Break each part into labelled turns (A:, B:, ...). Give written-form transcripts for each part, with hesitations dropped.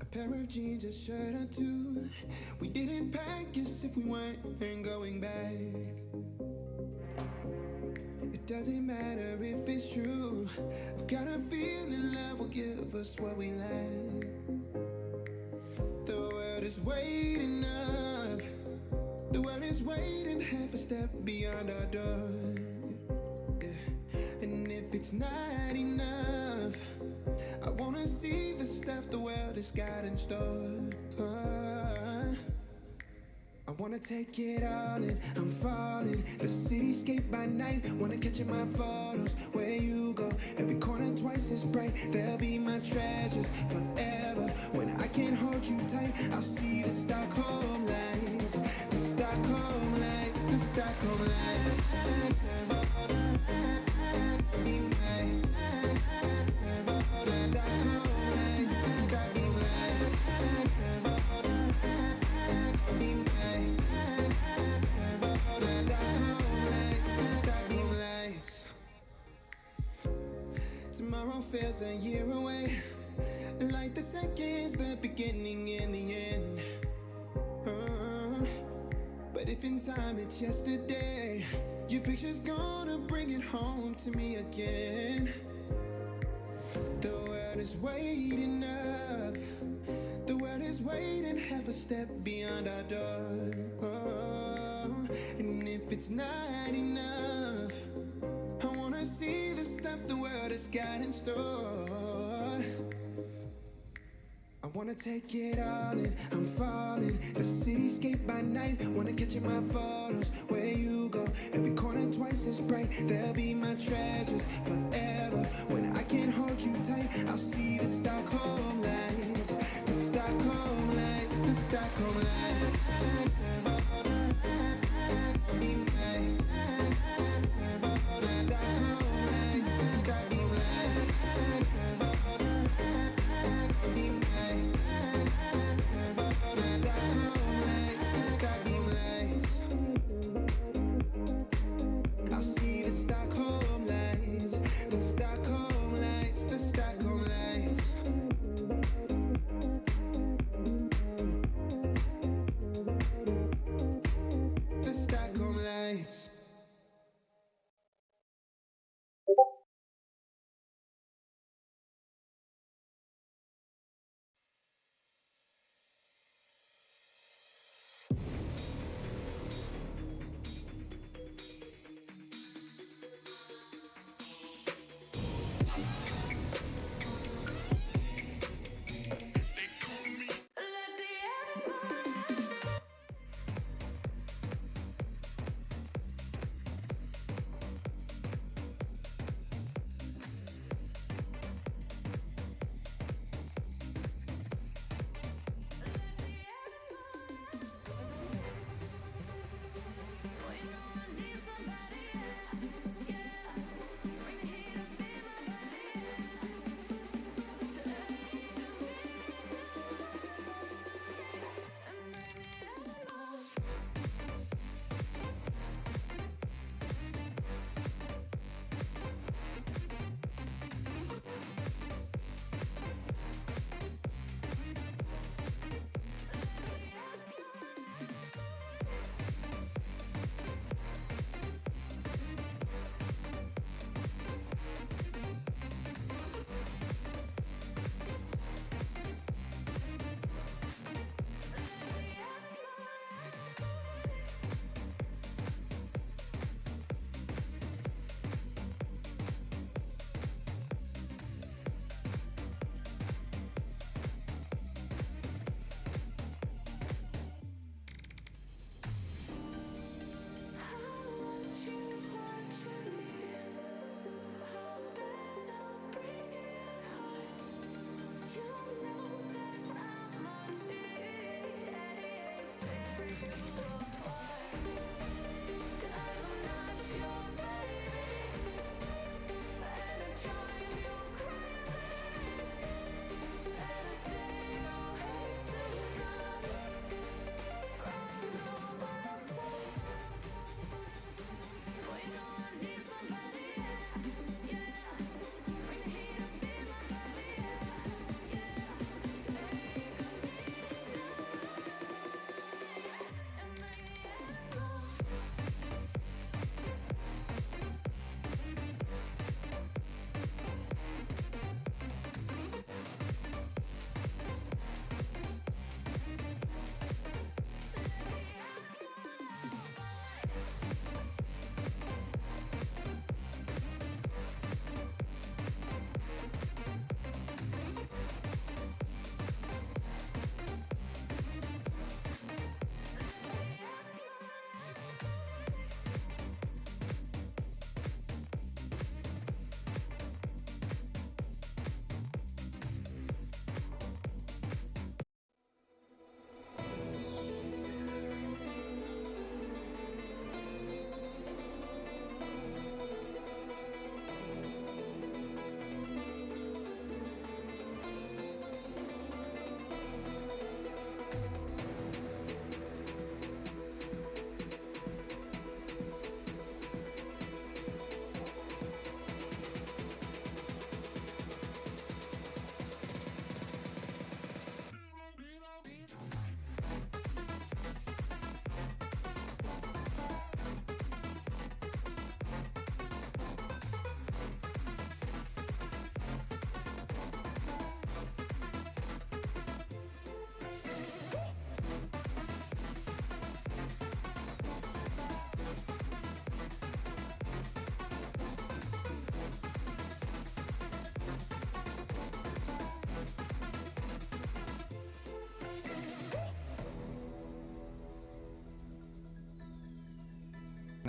A: A pair of jeans, a shirt or two. We didn't pack as if we weren't going back. It doesn't matter if it's true. I've got a feeling love will give us what we lack. The world is waiting up. The world is waiting half a step beyond our door. Yeah. And if it's not enough, I wanna see the stuff the world has got in store. I wanna take it all in, I'm falling. The cityscape by night, wanna catch in my photos. Where you go, every corner twice as bright. They'll be my treasures forever. When I can't hold you tight, I'll see the Stockholm lights. The Stockholm lights, the Stockholm lights. Tomorrow feels a year away, like the seconds, the beginning and the end. But if in time it's yesterday, your picture's gonna bring it home to me again. The world is waiting up. The world is waiting half a step beyond our door. And if it's not enough, I wanna see the stuff the world has got in store. I wanna take it all in, I'm falling. The cityscape by night, wanna catch in my photos. Where you go, every corner twice as bright. They'll be my treasures forever. When I can't hold you tight, I'll see the Stockholm lights. The Stockholm lights, the Stockholm lights.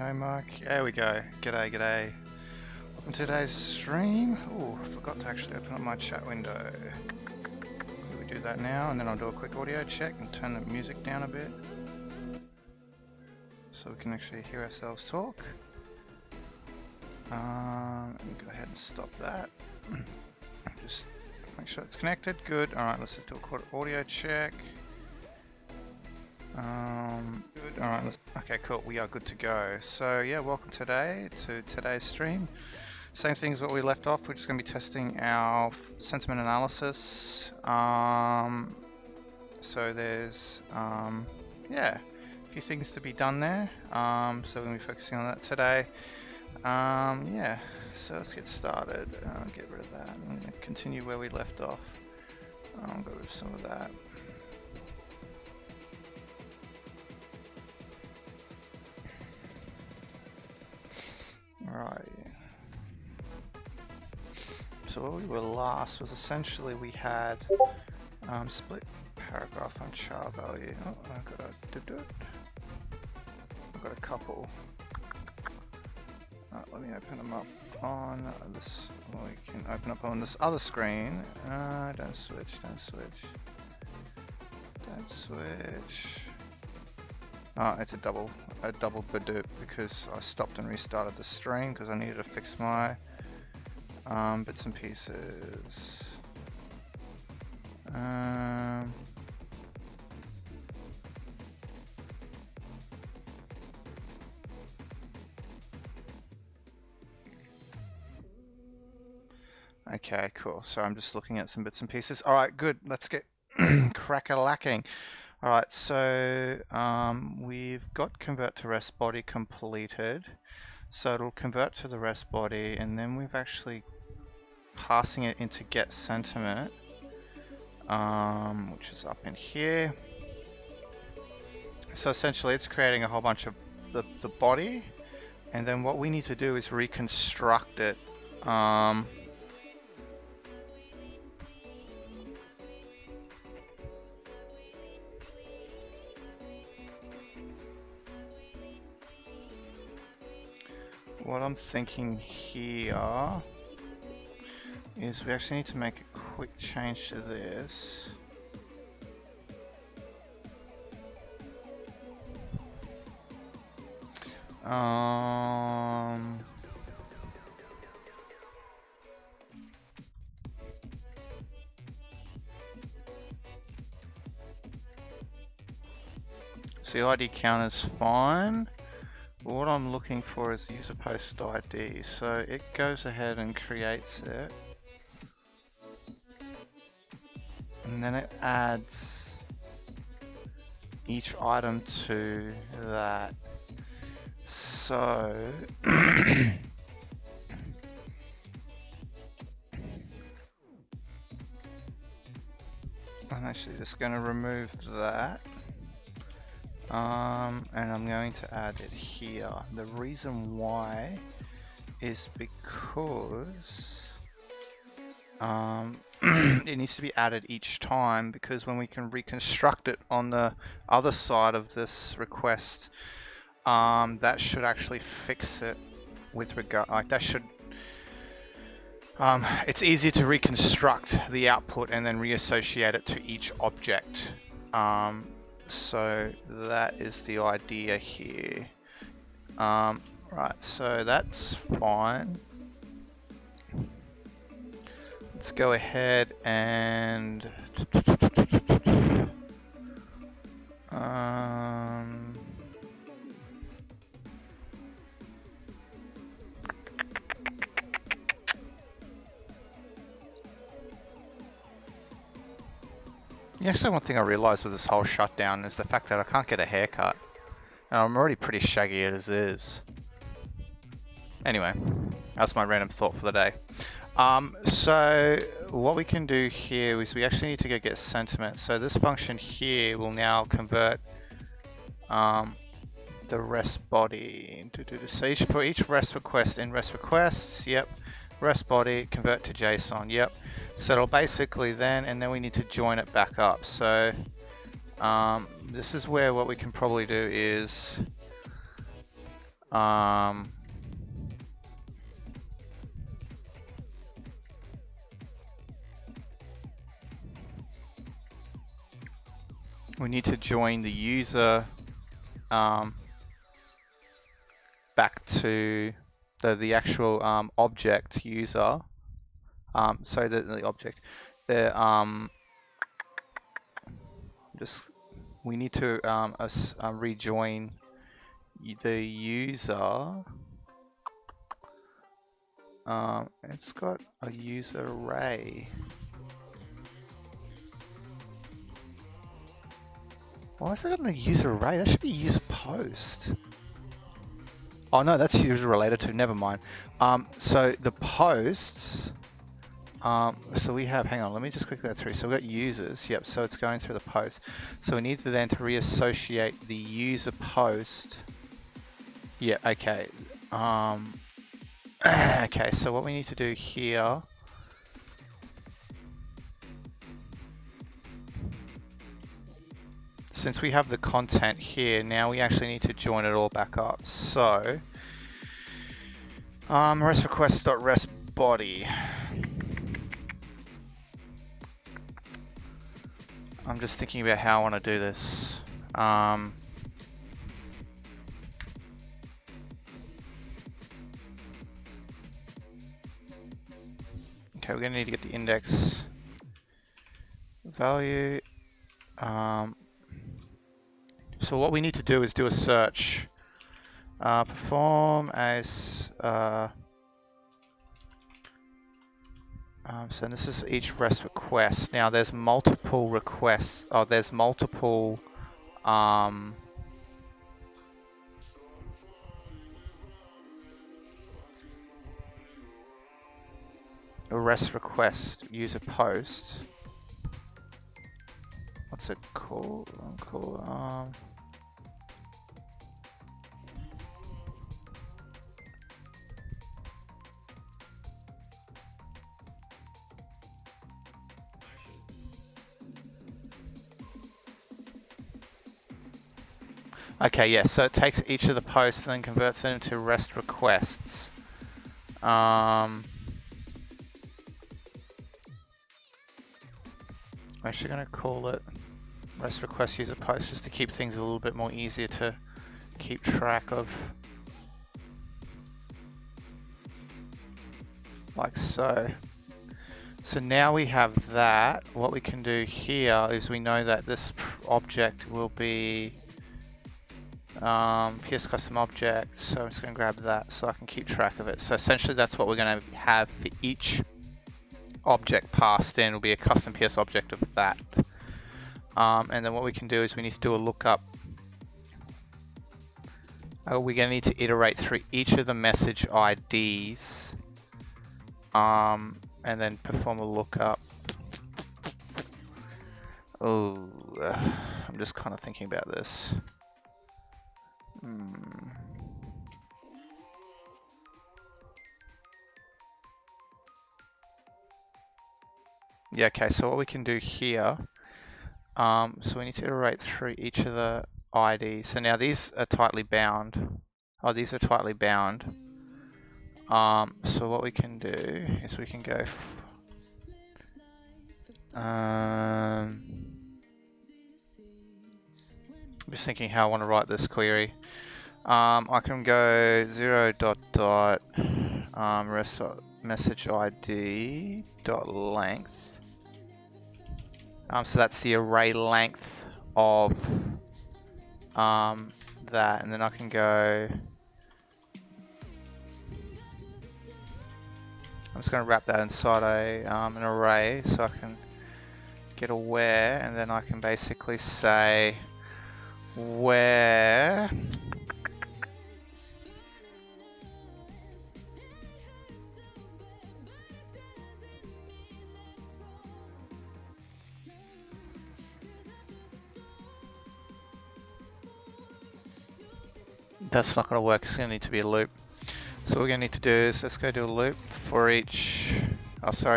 B: No, Mark. There we go. G'day, g'day. Welcome to today's stream. Oh, I forgot to actually open up my chat window. We do that now, and then I'll do a quick audio check and turn the music down a bit so we can actually hear ourselves talk. Let me go ahead and stop that. Just make sure it's connected. Good. All right, let's just do a quick audio check. Good. All right. Okay, cool. We are good to go. So yeah, welcome today to today's stream. Same thing as what we left off. We're just going to be testing our sentiment analysis. So there's yeah, a few things to be done there. So we're going to be focusing on that today. Yeah. So let's get started. Get rid of that. I'm going to continue where we left off. I'll go with some of that. Right. So where we were last was essentially we had split paragraph on char value. Oh, I've got a couple. Let me open them up on this. Well, we can open up on this other screen. Don't switch. Oh, it's a double badoop because I stopped and restarted the stream because I needed to fix my bits and pieces. Okay, cool. So I'm just looking at some bits and pieces. All right, good. Let's get crack-a-lacking. All right, so we've got convert to REST body completed. So it'll convert to the REST body, and then we've actually passing it into get sentiment, which is up in here. So essentially it's creating a whole bunch of the body, and then what we need to do is reconstruct it. What I'm thinking here is we actually need to make a quick change to this. So the ID count is fine. But what I'm looking for is the user post ID. So it goes ahead and creates it. And then it adds each item to that. So I'm actually just going to remove that. And I'm going to add it here. The reason why is because it needs to be added each time, because when we can reconstruct it on the other side of this request, that should actually fix it with regard, like that should, it's easier to reconstruct the output and then reassociate it to each object. So that is the idea here. Right, so that's fine. Let's go ahead and actually, one thing I realized with this whole shutdown is the fact that I can't get a haircut. And I'm already pretty shaggy as is. Anyway, that's my random thought for the day. So what we can do here is we actually need to go get sentiment. So this function here will now convert the REST body. So for each REST request in REST requests, yep, REST body, convert to JSON, yep. So it'll basically then we need to join it back up. So this is where what we can probably do is we need to join the user back to the actual object user. So the object, we need to rejoin the user. It's got a user array. Why is it got a user array? That should be user post. Oh no, that's user related to. Never mind. So the posts. So we have. Hang on. Let me just quickly go through. So we got users. Yep. So it's going through the post. So we need to then to reassociate the user post. Yeah. Okay. Okay. So what we need to do here. Since we have the content here, now we actually need to join it all back up. So, REST request.rest body. I'm just thinking about how I want to do this. Okay, we're going to need to get the index value. So what we need to do is do a search. Perform as so this is each REST request. Now there's multiple requests. Oh, there's multiple REST request user post. What's it called? Okay, yeah, so it takes each of the posts and then converts it into REST requests. I'm actually going to call it REST request user post just to keep things a little bit more easier to keep track of. Like so. So now we have that. What we can do here is we know that this object will be PS custom object, so I'm just going to grab that so I can keep track of it. So essentially that's what we're going to have for each object passed in. Will be a custom PS object of that. And then what we can do is we need to do a lookup. We're going to need to iterate through each of the message IDs and then perform a lookup. Oh, I'm just kind of thinking about this. Yeah, okay, so what we can do here, so we need to iterate through each of the IDs. So now these are tightly bound. Oh, these are tightly bound. So what we can do is we can go I'm just thinking how I want to write this query. I can go 0 dot dot rest message ID dot length. So that's the array length of that, and then I can go. I'm just going to wrap that inside an array so I can get a where, and then I can basically say where that's not going to work. It's going to need to be a loop. So what we're going to need to do is let's go do a loop for each,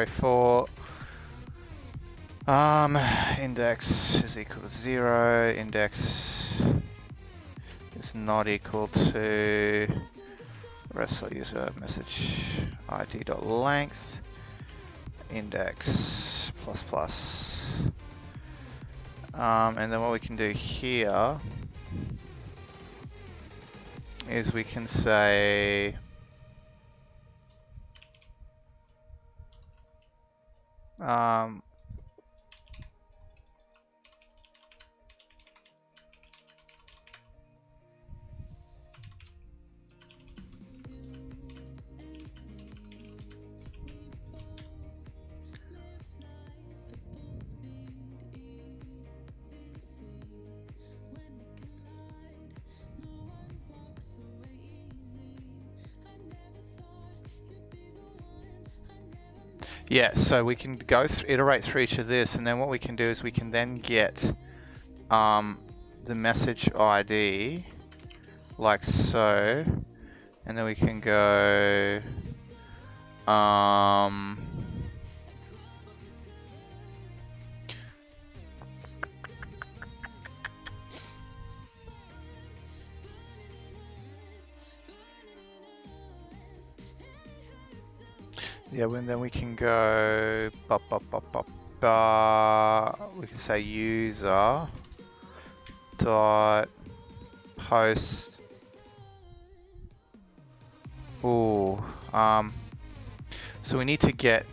B: for index is equal to 0, index is not equal to REST user message id.length index plus plus. And then what we can do here is we can say yeah, so we can go iterate through each of this, and then what we can do is we can then get the message ID like so, and then we can go yeah, and then we can go we can say user dot post. Ooh, so we need to get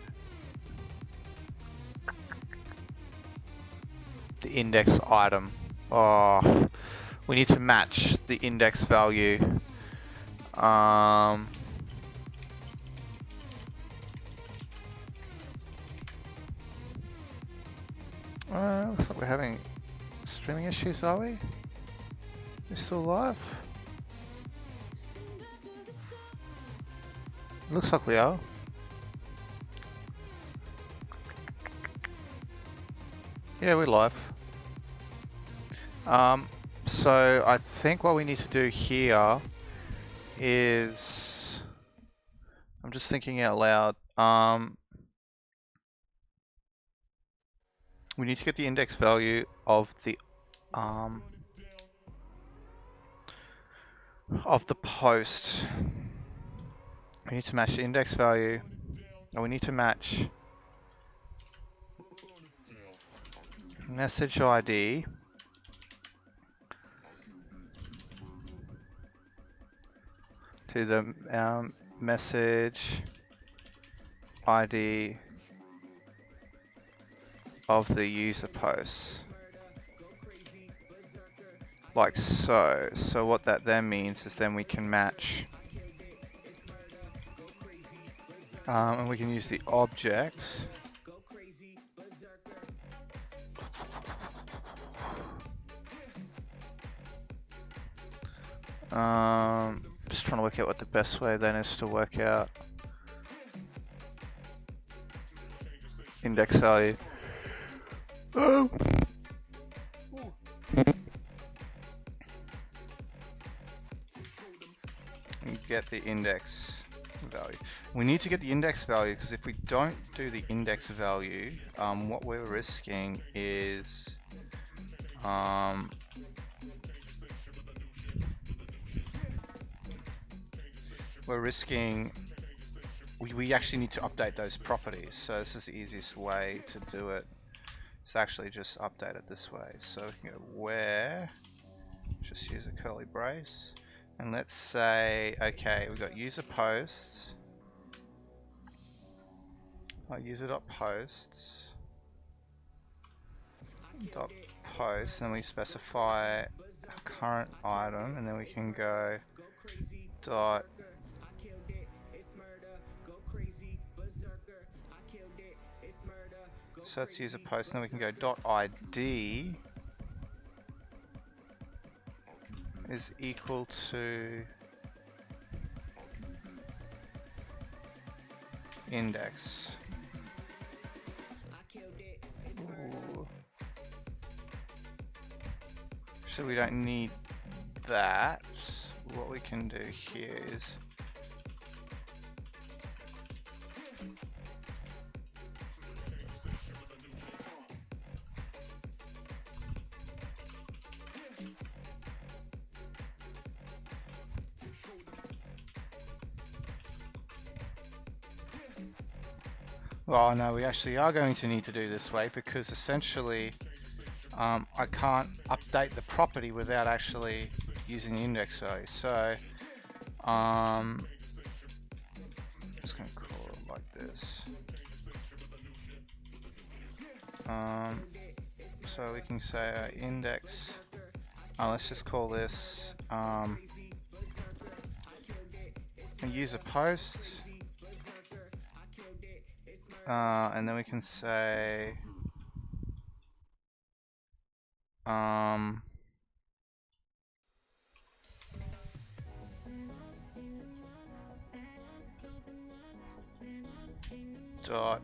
B: the index item. Oh, we need to match the index value. Looks like we're having streaming issues, are we? We're still live? Looks like we are. Yeah, we're live. So I think what we need to do here is, I'm just thinking out loud. We need to get the index value of the post. We need to match the index value, and we need to match message ID to the message ID of the user post, like so. So what that then means is then we can match, and we can use the object just trying to work out what the best way then is to work out index value. You get the index value. We need to get the index value because if we don't do the index value, what we're risking is we actually need to update those properties. So this is the easiest way to do it. It's actually just update it this way. So we can go where, just use a curly brace, and let's say, okay, we've got user posts, user.posts dot post, and then we specify our current item, and then we can go dot so let's use a post, and then we can go dot ID is equal to index. Ooh. So we don't need that. What we can do here is Well, no, we actually are going to need to do this way because essentially I can't update the property without actually using the index value. So I'm just going to call it like this. So we can say index. Let's just call this a user post. And then we can say dot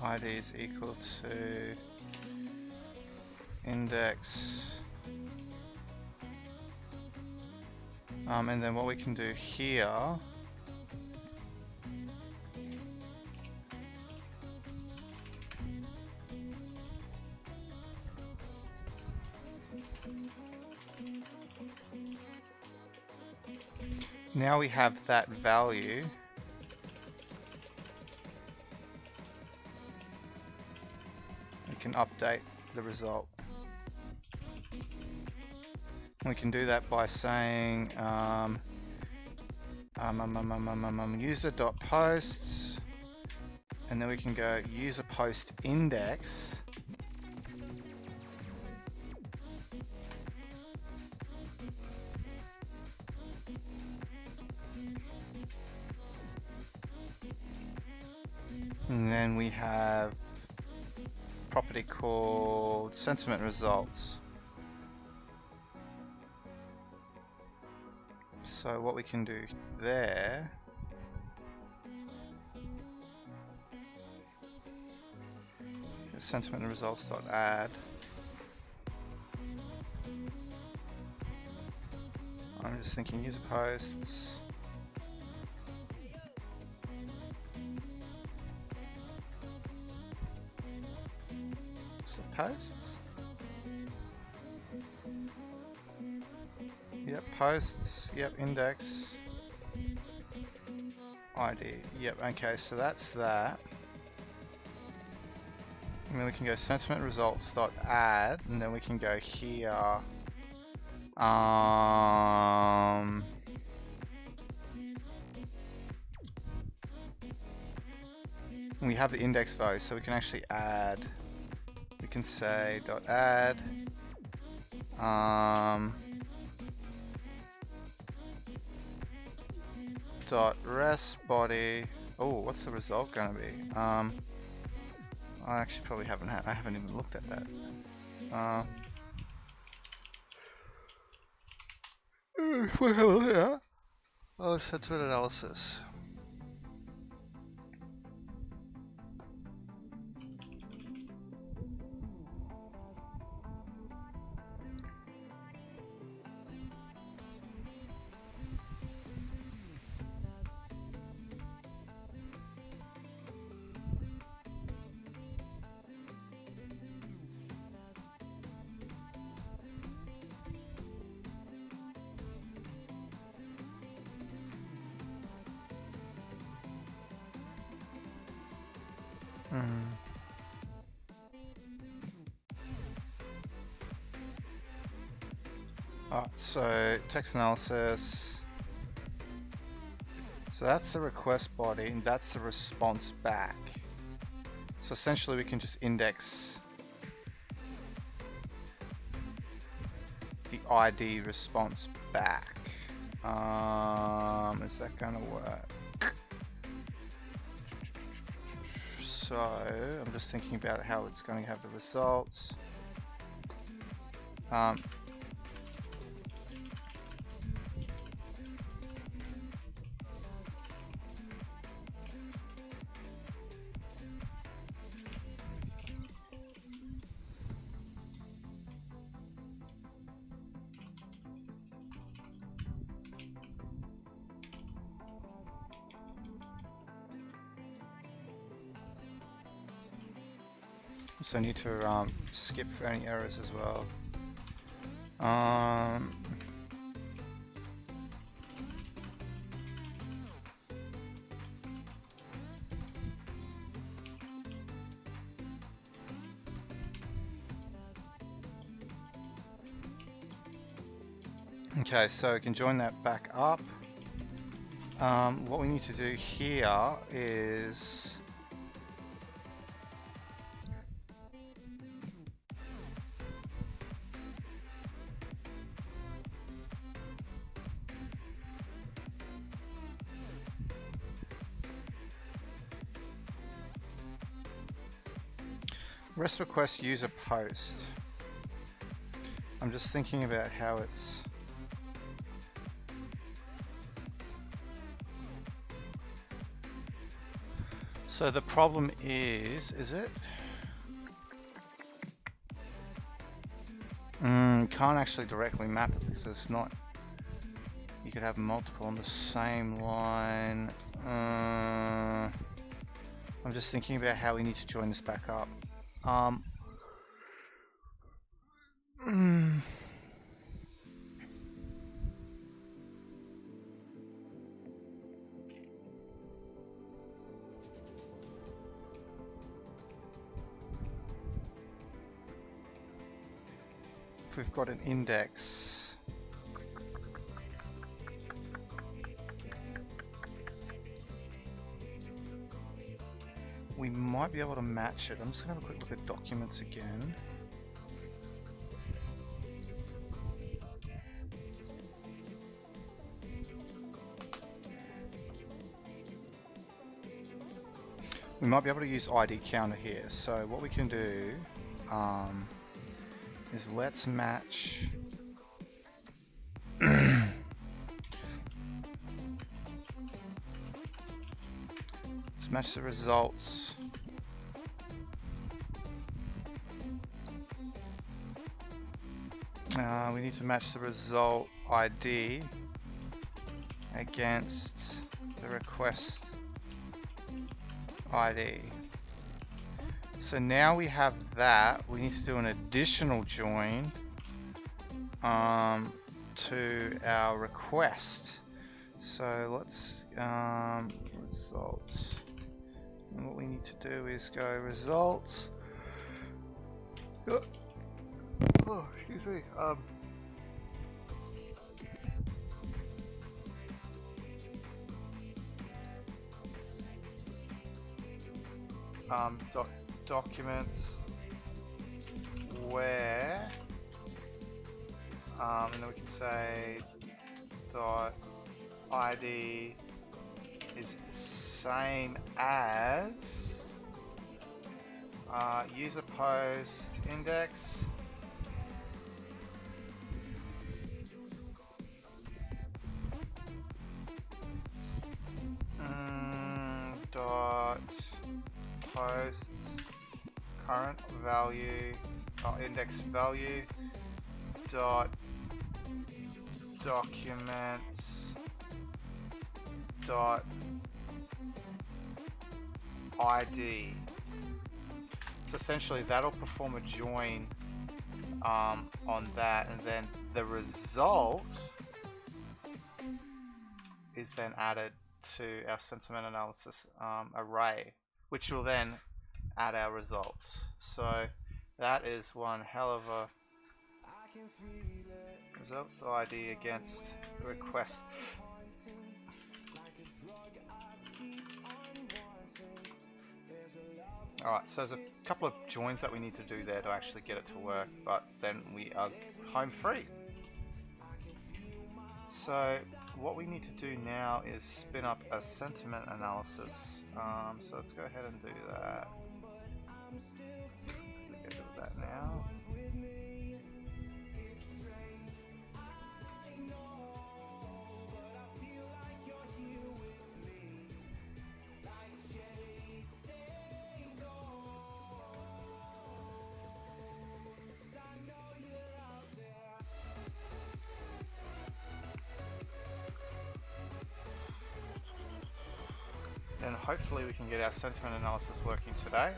B: ID is equal to index. And then what we can do here now we have that value. We can update the result. We can do that by saying user.posts, and then we can go user post index. And then we have a property called sentiment results. So what we can do there is sentiment results.add. I'm just thinking user posts. So posts. Yep, posts. Yep, index. ID. Yep, okay, so that's that. And then we can go sentiment results.add, and then we can go here. We have the index value, so we can actually add. We can say .add. .res body. Oh, what's the result gonna be? I actually probably haven't I haven't even looked at that. We'll have a look at that. Oh, sentiment analysis. Alright, so text analysis. So that's the request body, and that's the response back. So essentially we can just index the ID response back. Is that gonna work? So I'm just thinking about how it's going to have the results. So I need to skip for any errors as well. Okay, so we can join that back up. What we need to do here is REST request user post. I'm just thinking about how it's... So the problem is it? Can't actually directly map it because it's not... You could have multiple on the same line. I'm just thinking about how we need to join this back up. If we've got an index, we might be able to match it. I'm just going to have a quick look at documents again. We might be able to use ID counter here. So what we can do is let's match let's match the results. We need to match the result ID against the request ID. So now we have that. We need to do an additional join to our request. So let's results. And what we need to do is go results. Oh, excuse me. Documents where, and then we can say dot ID is same as user post index dot posts current value index value dot documents dot ID. So essentially that'll perform a join on that, and then the result is then added to our sentiment analysis array, which will then add our results. So that is one hell of a results ID against the request. Alright, so there's a couple of joins that we need to do there to actually get it to work, but then we are home free. So what we need to do now is spin up a sentiment analysis. So let's go ahead and do that. Go do that now. Then hopefully we can get our sentiment analysis working today.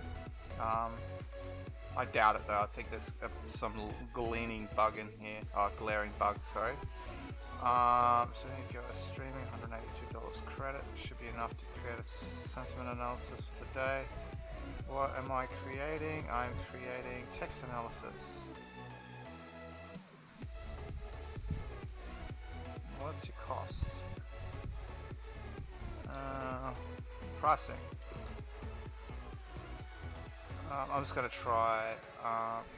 B: I doubt it though. I think there's some glaring bug in here. Glaring bug, sorry. So we need to go streaming, $182 credit. Should be enough to create a sentiment analysis for the day. What am I creating? I'm creating text analysis. pricing. I'm just going to try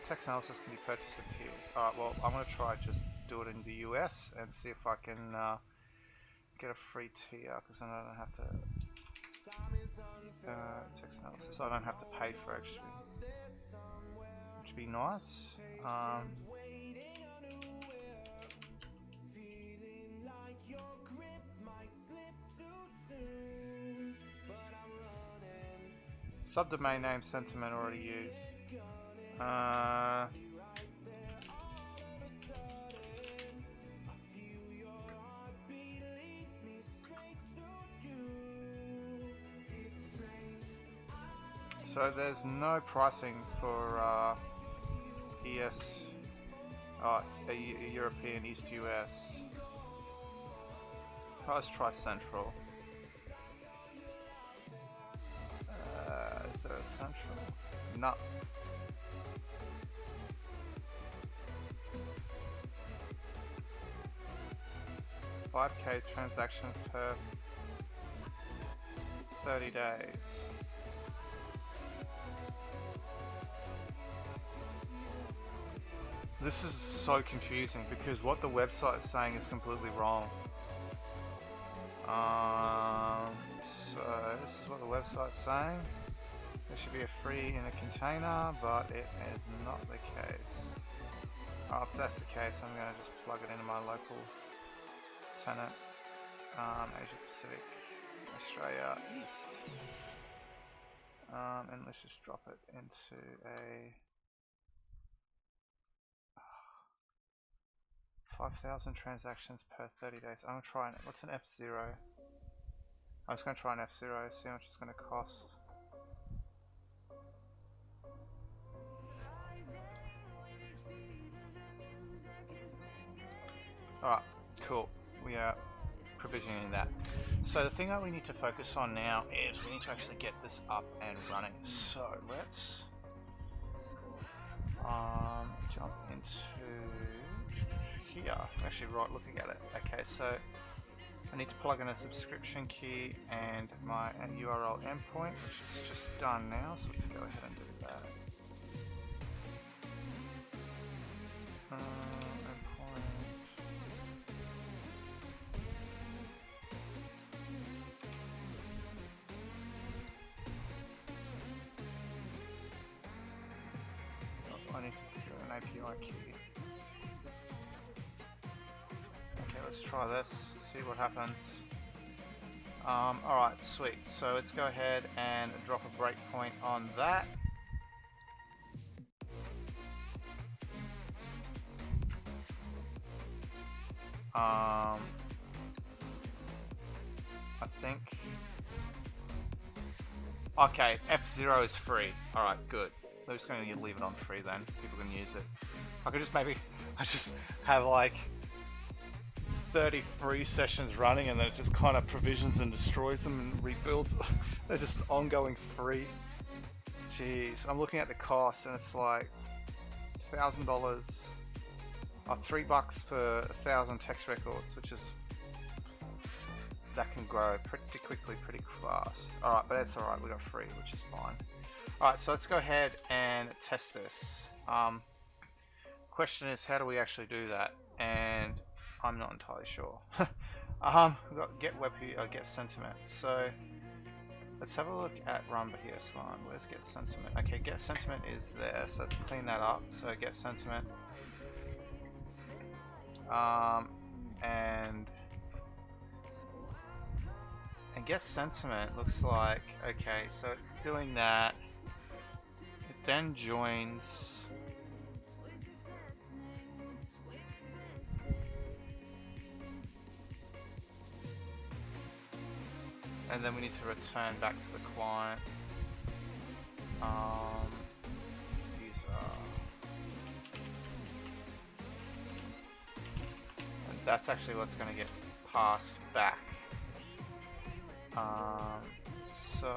B: text analysis can be purchased at tiers. Alright, well, I'm going to try just do it in the US and see if I can get a free tier, because then I don't have to text analysis. I don't have to pay for extra, which would be nice. Subdomain name sentiment already used. So there's no pricing for ES, European East US. Let's try Central. Is there a Central? No. $5K transactions per 30 days. This is so confusing because what the website is saying is completely wrong. So this is what the website's saying. There should be a free in a container, but it is not the case. If that's the case, I'm going to just plug it into my local tenant, Asia Pacific, Australia East, and let's just drop it into a 5,000 transactions per 30 days. I'm going to try it. What's an F0? I'm just going to try an F0, see how much it's going to cost. Alright, cool. We are provisioning that. So the thing that we need to focus on now is we need to actually get this up and running. So let's jump into here. I'm actually right looking at it. Okay, so I need to plug in a subscription key and my URL endpoint, which is just done now, so we can go ahead and do that. I need to do an API key. Okay, let's try this, see what happens. Alright, sweet. So let's go ahead and drop a breakpoint on that. I think. Okay, F0 is free. Alright, good. They're just going to leave it on free then. People can use it. I could just maybe, I just have like 30 free sessions running and then it just kind of provisions and destroys them and rebuilds. They're just ongoing free. Jeez, I'm looking at the cost and it's like $1,000, $3 for 1,000 text records, which is, that can grow pretty quickly, pretty fast. Alright, but that's alright, we got free, which is fine. Alright, so let's go ahead and test this. Question is, how do we actually do that? And I'm not entirely sure. We've got get web get sentiment. So let's have a look at Rumba here. So where's get sentiment? Okay, get sentiment is there. So let's clean that up. So get sentiment. And get sentiment looks like, okay, so it's doing that. It then joins. And then we need to return back to the client. User. And that's actually what's going to get passed back. So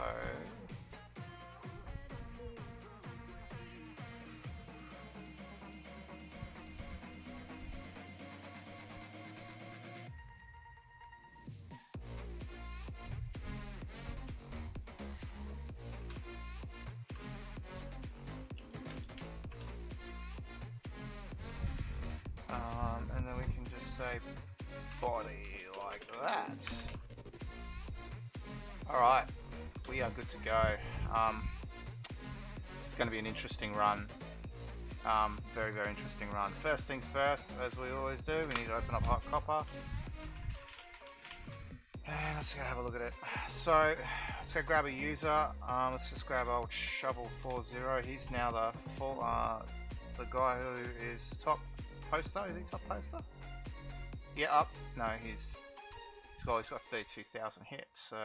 B: say body like that. Alright, we are good to go. This is going to be an interesting run. Very, very interesting run. First things first, as we always do, we need to open up hot copper. And let's go have a look at it. So, let's go grab a user. Let's just grab old Shovel40. He's now the guy who is top poster. Is he top poster? Yeah, up. No, he's got 32,000 hits. So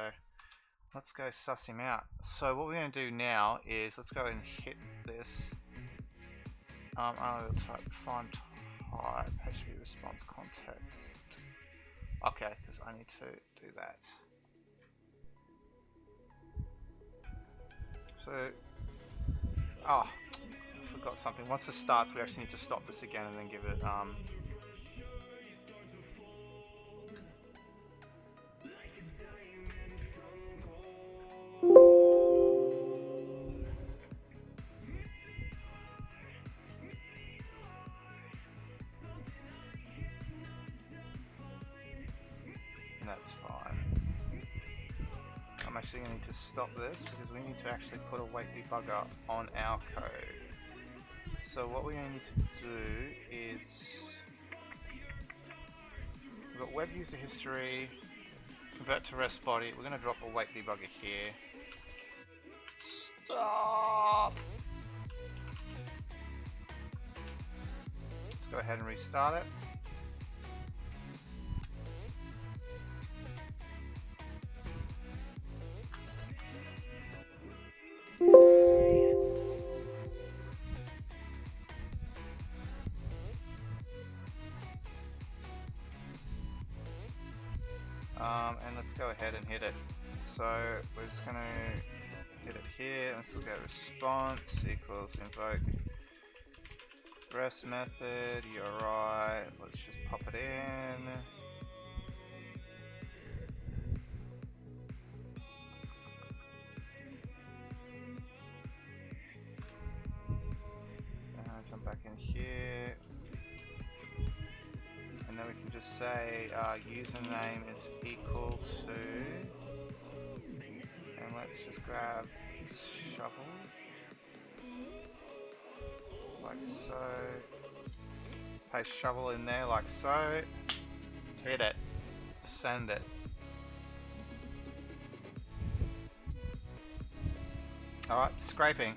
B: let's go suss him out. So what we're going to do now is let's go and hit this. I'll type find type HTTP response context. Okay, because I need to do that. So, I forgot something. Once this starts, we actually need to stop this again and then give it that's fine. I'm actually going to need to stop this because we need to actually put a wait debugger on our code. So what we're going to need to do is we've got web user history, convert to REST body. We're going to drop a wait debugger here. Stop! Let's go ahead and restart it. And let's go ahead and hit it. So we're just going to hit it here, and let's look at response equals invoke REST method, URI, let's just pop it in. Jump back in here. And then we can just say username is equal to, and let's just grab shovel, like so, paste shovel in there like so, hit it, send it. Alright, scraping.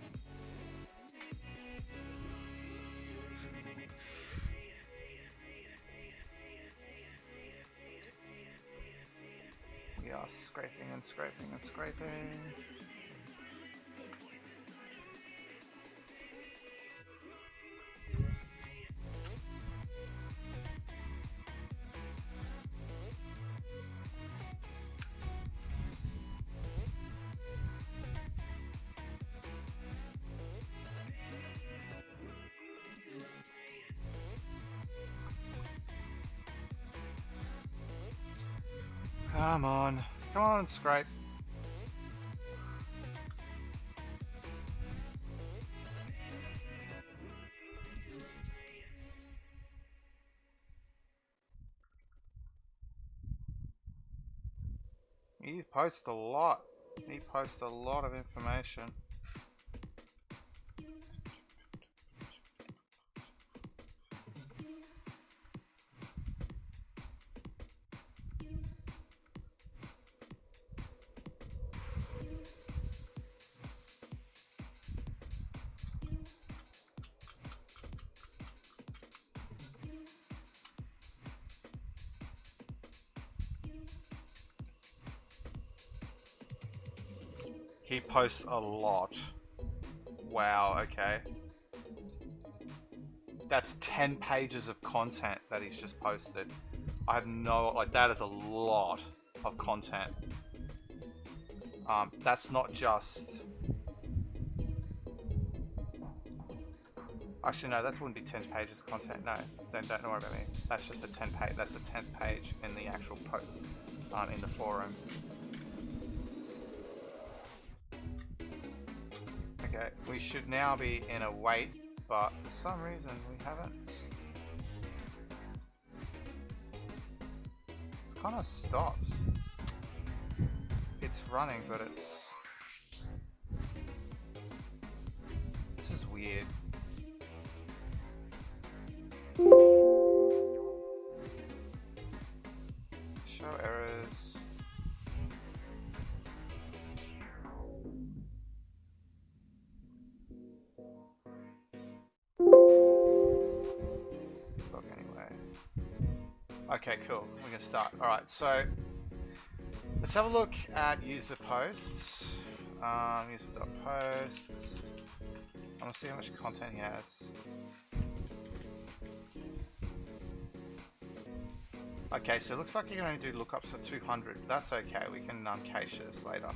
B: We are scraping and scraping and scraping. Come on and scrape. He posts a lot. He posts a lot of information. He posts a lot. Wow, okay. That's 10 pages of content that he's just posted. I have no, like, that is a lot of content. That's not just... Actually, no, that wouldn't be 10 pages of content. No, don't worry about me. That's just the 10 page. That's the 10th page in the actual post in the forum. Okay, we should now be in a wait, but for some reason we haven't. kind of stopped. It's running, but it's... This is weird. Show errors. Look anyway. Okay, cool. We can start. Alright, so let's have a look at user posts. User.posts. I'm gonna see how much content he has. Okay, so it looks like you can only do lookups at 200. That's okay. We can cache this later.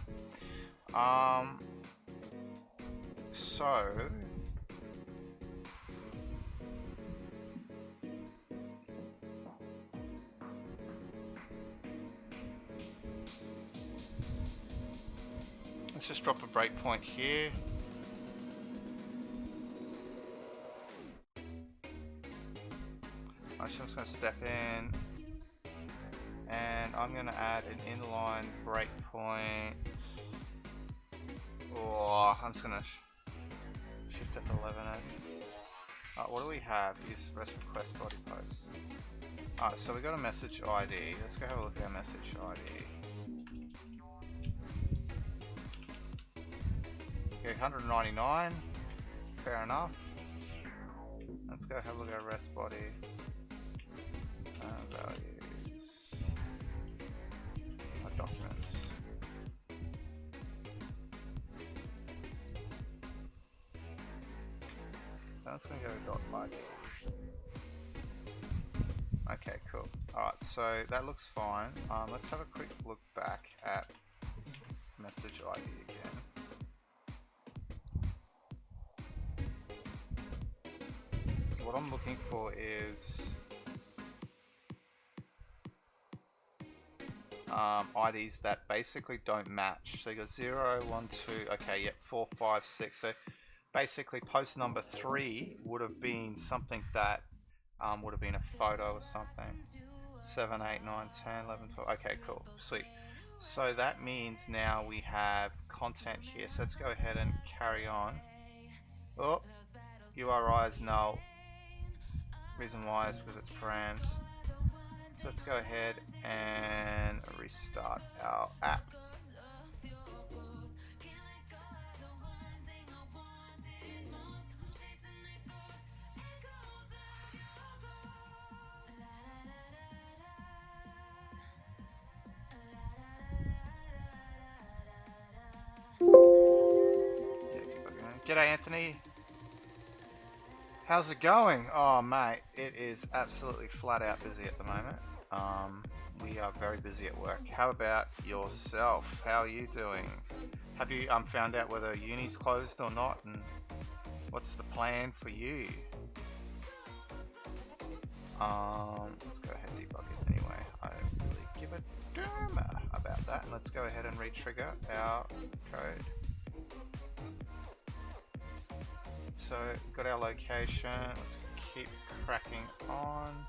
B: So let's just drop a breakpoint here. I'm just going to step in, and I'm going to add an inline breakpoint. Oh, I'm just going to shift F11. What do we have? Use REST request body post. Alright, so we got a message ID. Let's go have a look at our message ID. Okay, 199. Fair enough. Let's go have a look at our REST body. Values. Our documents. That's going to go .body. Okay, cool. Alright, so that looks fine. Let's have a quick look back at message ID again. What I'm looking for is IDs that basically don't match. So you got 0, 1, 2, okay, yep, 4, 5, 6. So basically post number 3 would have been something that would have been a photo or something. 7, 8, 9, 10, 11, 12. Okay, cool, sweet. So that means now we have content here. So let's go ahead and carry on. Oh, URI is null. Reason why is because it's params. So let's go ahead and restart our app. G'day Anthony. How's it going? Oh mate, it is absolutely flat out busy at the moment. We are very busy at work. How about yourself? How are you doing? Have you found out whether uni's closed or not, and what's the plan for you? Let's go ahead and debug it anyway. I don't really give a damn about that. Let's go ahead and re-trigger our code. So, got our location, let's keep cracking on.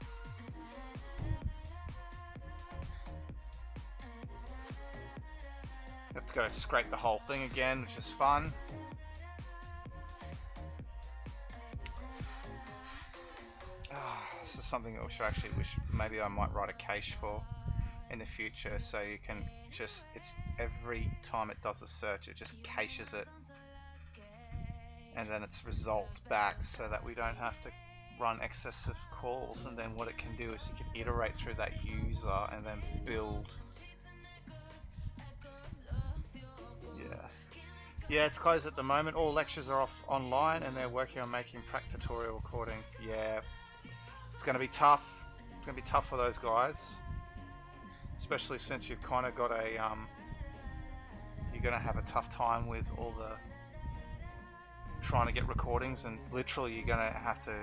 B: Let's go scrape the whole thing again, which is fun. This is something I actually wish maybe I might write a cache for in the future, so you can just, it's every time it does a search, it just caches it. And then its results back so that we don't have to run excessive calls. And then what it can do is you can iterate through that user and then build. Yeah, it's closed at the moment. All lectures are off online and they're working on making prac tutorial recordings. Yeah, it's going to be tough. It's going to be tough for those guys, especially since you've kind of got a you're going to have a tough time with all the trying to get recordings, and literally you're gonna have to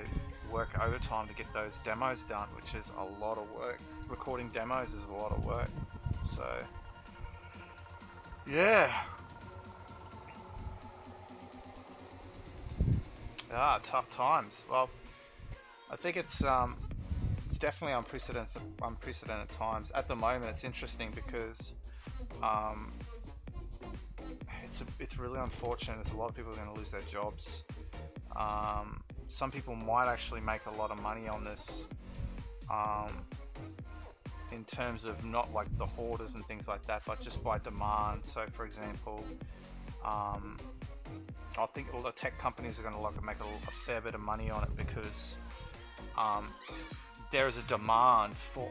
B: work overtime to get those demos done, which is a lot of work. Recording demos is a lot of work. So yeah, tough times. Well, I think it's definitely unprecedented times. At the moment, it's interesting because um, it's really unfortunate. There's a lot of people are going to lose their jobs. Some people might actually make a lot of money on this, in terms of not like the hoarders and things like that, but just by demand. So, for example, I think all the tech companies are going to make a fair bit of money on it because there is a demand for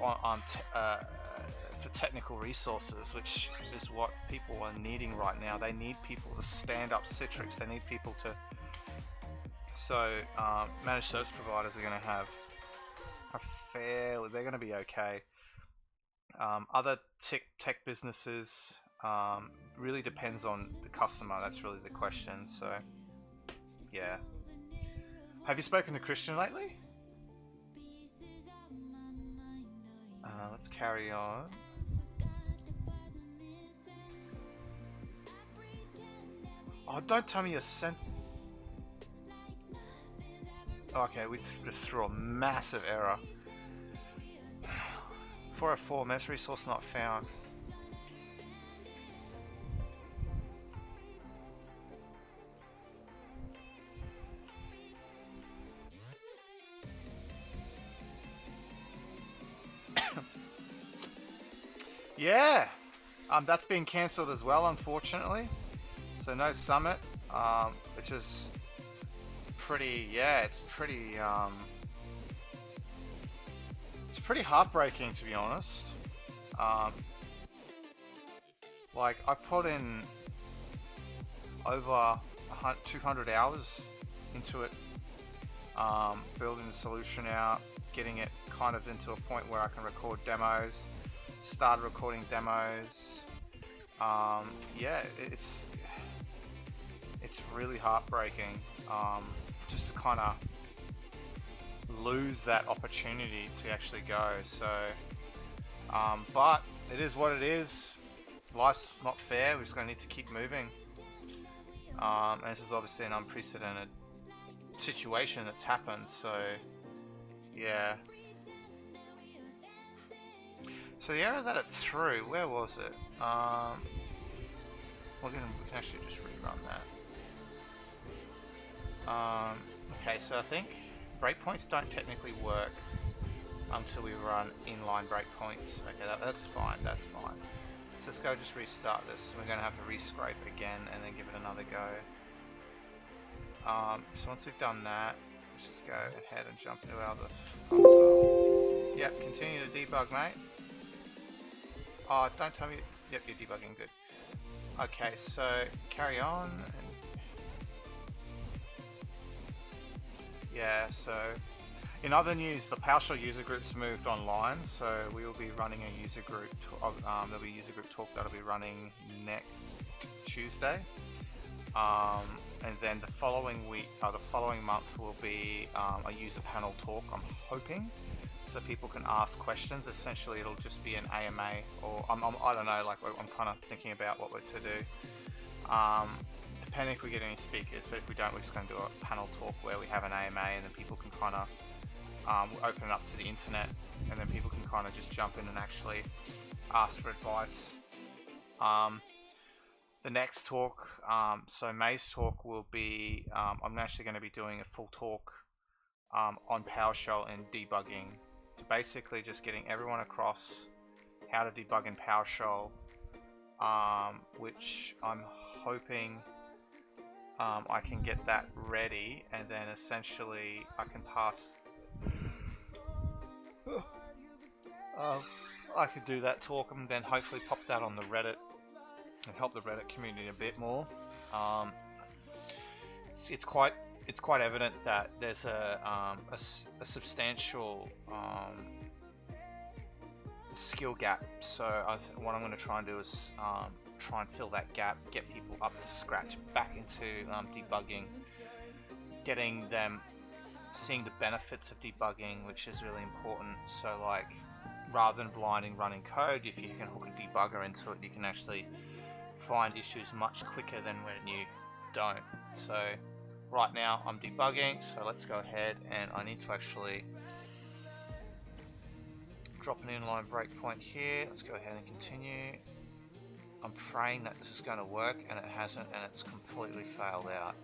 B: technical resources, which is what people are needing right now. They need people to stand up Citrix. They need people to. So managed service providers are going to have they're going to be okay. Other tech businesses, really depends on the customer. That's really the question. So yeah. Have you spoken to Christian lately? Let's carry on. Oh, don't tell me you sent. Okay, we just threw a massive error. 404 mess resource not found. Yeah, that's been cancelled as well, unfortunately. So no summit, which is pretty. Yeah, it's pretty heartbreaking, to be honest. Like I put in over 200 hours into it, building the solution out, getting it kind of into a point where I can record demos. Started recording demos. Yeah, it's really heartbreaking, just to kind of lose that opportunity to actually go. So, but it is what it is. Life's not fair. We're just going to need to keep moving. And this is obviously an unprecedented situation that's happened. So, yeah. So the error that it threw, where was it? We can actually just rerun that. Okay, so I think breakpoints don't technically work until we run inline breakpoints. Okay, that's fine, that's fine. So let's go just restart this. We're going to have to rescrape again and then give it another go. So once we've done that, let's just go ahead and jump into our other console. Yep, continue to debug, mate. Oh, don't tell me. Yep, you're debugging, good. Okay, so carry on. Yeah, so in other news, the PowerShell user group's moved online, so we will be running a user group. There'll be a user group talk that'll be running next Tuesday, and then the following week, the following month will be a user panel talk. I'm hoping. So people can ask questions. Essentially, it'll just be an AMA, or I don't know. Like I'm kind of thinking about what we're to do. Depending if we get any speakers, but if we don't, we're just going to do a panel talk where we have an AMA, and then people can kind of open it up to the internet, and then people can kind of just jump in and actually ask for advice. The next talk, so May's talk will be. I'm actually going to be doing a full talk on PowerShell and debugging. So basically just getting everyone across how to debug in PowerShell, which I'm hoping I can get that ready, and then essentially I can pass. I could do that talk and then hopefully pop that on the Reddit and help the Reddit community a bit more. It's quite evident that there's a substantial skill gap. So what I'm going to try and do is try and fill that gap, get people up to scratch, back into debugging, getting them seeing the benefits of debugging, which is really important. So like, rather than blinding running code, if you can hook a debugger into it, you can actually find issues much quicker than when you don't. So right now I'm debugging, so let's go ahead, and I need to actually Drop an inline breakpoint here. Let's go ahead and continue. I'm praying that this is going to work, and it hasn't, and it's completely failed out.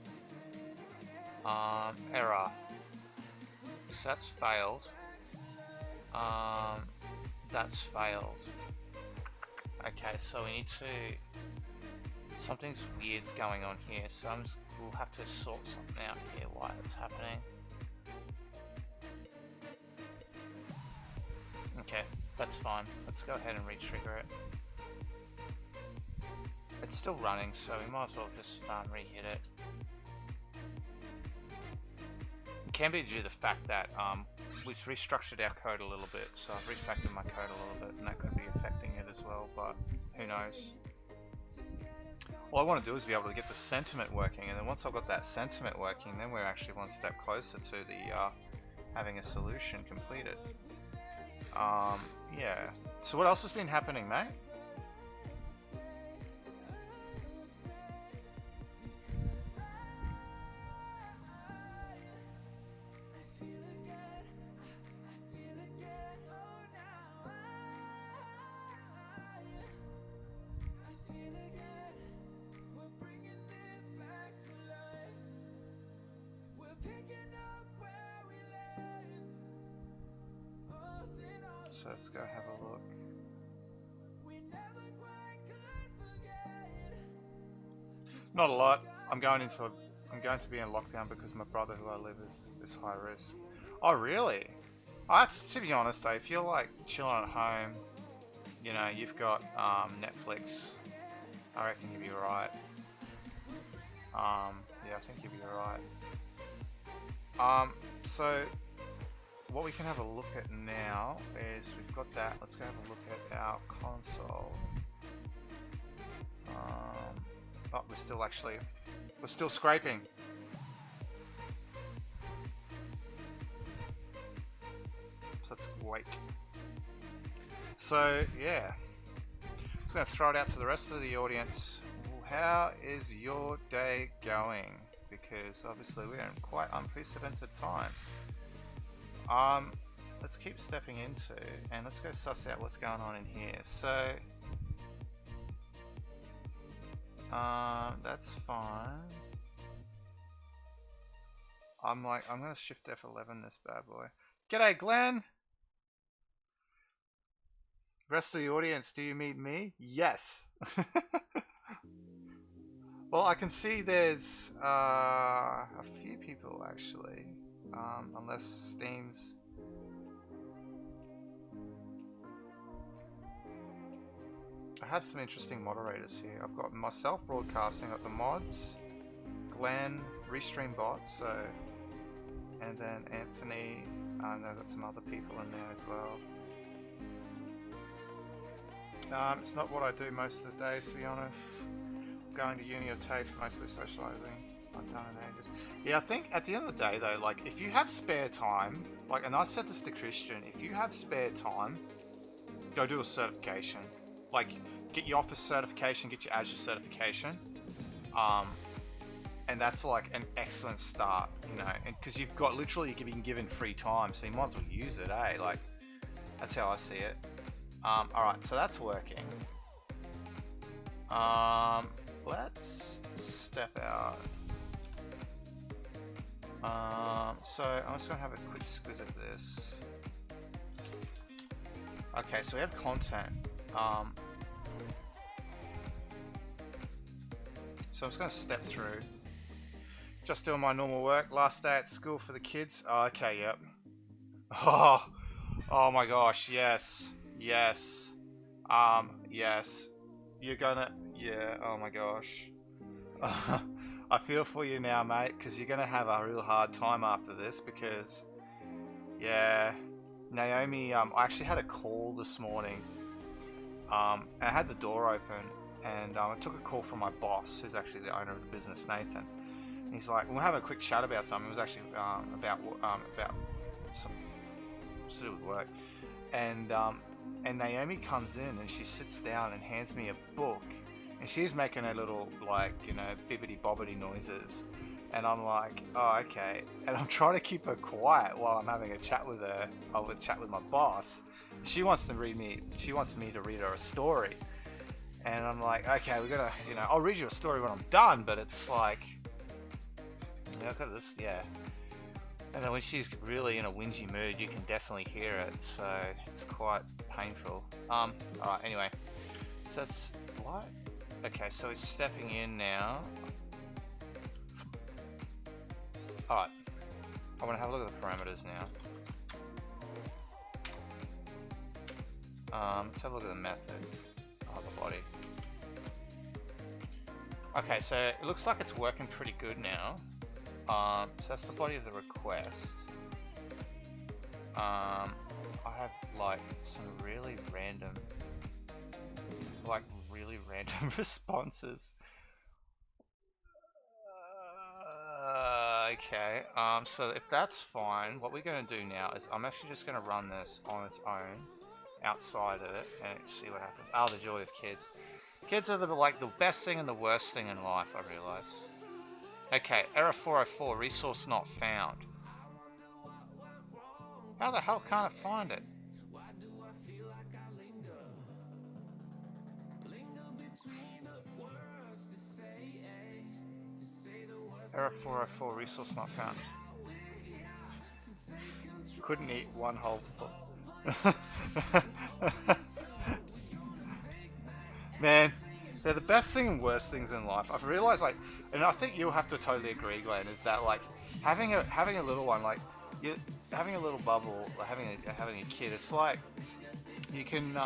B: Error. So that's failed. That's failed. Okay, so we need to... Something's weird's going on here, so we'll have to sort something out here why it's happening. Okay, that's fine. Let's go ahead and re-trigger it. It's still running, so we might as well just re-hit it. It can be due to the fact that we've restructured our code a little bit, so I've refactored my code a little bit, and that could be affecting it as well, but who knows. All I want to do is be able to get the sentiment working, and then once I've got that sentiment working, then we're actually one step closer to the having a solution completed. Yeah. So what else has been happening, mate? So let's go have a look. Not a lot. I'm going to be in lockdown because my brother who I live is high risk. Oh really? That's, to be honest, if you're like chilling at home, you know, you've got Netflix, I reckon you'll be alright. Yeah, I think you'll be alright. So what we can have a look at now is we've got that. Let's go have a look at our console. But we're still scraping. So let's wait. So yeah, I'm just going to throw it out to the rest of the audience. How is your day going? Because obviously we're in quite unprecedented times. Let's keep stepping into, and let's go suss out what's going on in here. So, that's fine. I'm gonna shift F11 this bad boy. G'day, Glenn! Rest of the audience, do you meet me? Yes! Well, I can see there's a few people actually, unless Steam's... I have some interesting moderators here. I've got myself broadcasting, I've got the mods, Glenn, Restream bot, so, and then Anthony, and I've got some other people in there as well. It's not what I do most of the days, to be honest. Going to uni or TAFE, mostly socializing. I've done in ages. Yeah, I think at the end of the day though, like if you have spare time, like, and I said this to Christian, if you have spare time, go do a certification. Like, get your Office certification, get your Azure certification, and that's like an excellent start, you know, and because you've got literally been given free time, so you might as well use it, eh? Like, that's how I see it. Alright, so that's working. Let's step out. So I'm just gonna have a quick squiz at this. Okay, so we have content. So I'm just gonna step through. Just doing my normal work. Last day at school for the kids. Oh, okay, yep. Oh my gosh, yes. Yes. Yes. You're gonna... Yeah, oh my gosh. I feel for you now, mate, because you're gonna have a real hard time after this, because... Yeah. Naomi, I actually had a call this morning. I had the door open, and I took a call from my boss, who's actually the owner of the business, Nathan. And he's like, we'll have a quick chat about something. It was actually about some to do with work. And Naomi comes in and she sits down and hands me a book, and she's making her little, like, you know, bibbity bobbity noises, and I'm like, oh, okay. And I'm trying to keep her quiet while I'm having a chat with her, chat with my boss, she wants to read me. She wants me to read her a story, and I'm like, okay, we're gonna, I'll read you a story when I'm done. But it's like, look at this, yeah. And then when she's really in a whingy mood, you can definitely hear it. So it's quite painful. Alright, anyway. So it's what? Okay, so he's stepping in now. Alright. I want to have a look at the parameters now. Let's have a look at the method of the body. Okay, so it looks like it's working pretty good now. So that's the body of the request. I have like some really random responses. Okay, so if that's fine, what we're going to do now is I'm actually just going to run this on its own, outside of it, and see what happens. Oh, the joy of kids. Kids are the best thing and the worst thing in life, I realize. Okay, error 404, resource not found. How the hell can't I find it? Error 404, resource not found. Couldn't eat one whole foot. Man, they're the best thing and worst things in life. I've realized, like, and I think you'll have to totally agree, Glenn, is that like having a little one, like having a little bubble, like having a kid, it's like you can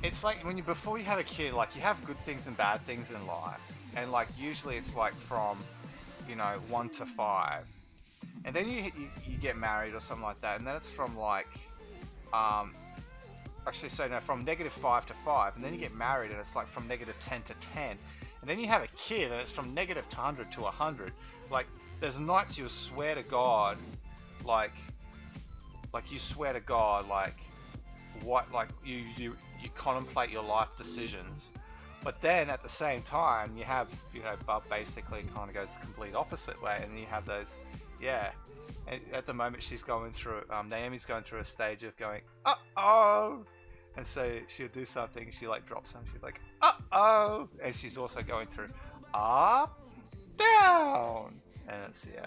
B: it's like when before you have a kid, like you have good things and bad things in life, and like usually it's like from 1 to 5, and then you get married or something like that, and then it's from like actually, so no, from -5 to 5, and then you get married and it's like from -10 to 10, and then you have a kid and it's from -100 to 100. Like there's nights you swear to God, like you swear to God, like what, like you contemplate your life decisions, but then at the same time you have Bub basically kind of goes the complete opposite way, and you have those, yeah. And at the moment she's going through, Naomi's going through a stage of going, uh-oh, and so she'll do something, she like drops something, she's like, uh-oh, and she's also going through up, down, and it's, yeah.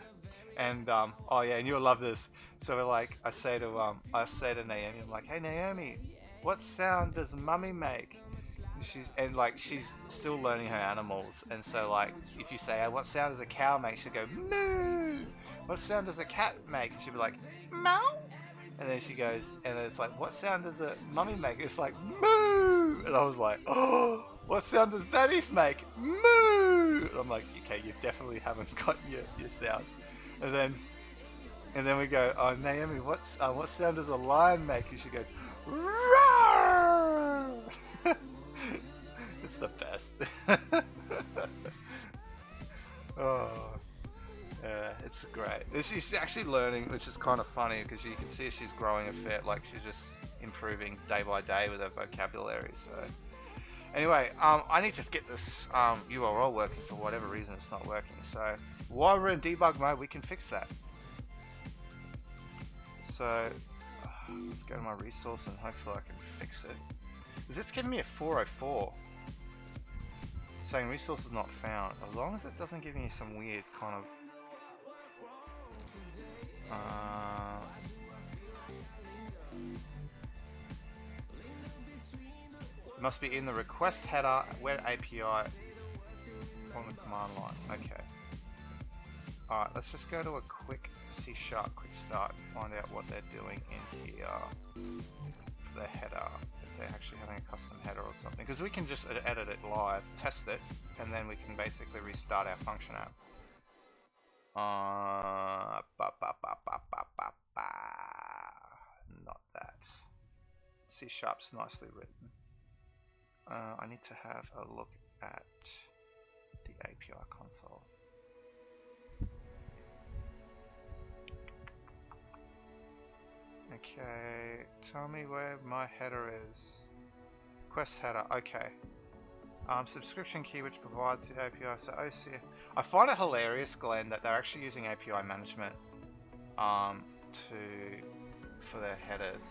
B: And oh yeah, and you'll love this. So we're like, I say to Naomi, I'm like, hey Naomi, what sound does mummy make? And she's still learning her animals, and so like if you say, hey, what sound does a cow make, she'll go moo. What sound does a cat make? And she'll be like, meow. And then she goes, and it's like, what sound does a mummy make? It's like, moo. And I was like, oh, what sound does daddy's make? Moo. And I'm like, okay, you definitely haven't got your sounds. And then we go, oh Naomi, what sound does a lion make? And she goes, roar. It's the best. Oh. Yeah, it's great. She's actually learning, which is kind of funny because you can see she's growing a fair, like she's just improving day by day with her vocabulary. So anyway, I need to get this URL working. For whatever reason it's not working. So while we're in debug mode, we can fix that. So let's go to my resource and hopefully I can fix it. Because it's giving me a 404. Saying resource is not found. As long as it doesn't give me some weird kind of it must be in the request header, web API on the command line. Okay. Alright, let's just go to a quick C# quick start and find out what they're doing in here for the header. If they're actually having a custom header or something. Because we can just edit it live, test it, and then we can basically restart our function app. Not that. C#'s nicely written. I need to have a look at the API console. Okay, tell me where my header is. Quest header, okay. Subscription key which provides the API, so OCF. I find it hilarious, Glenn, that they're actually using API management to for their headers.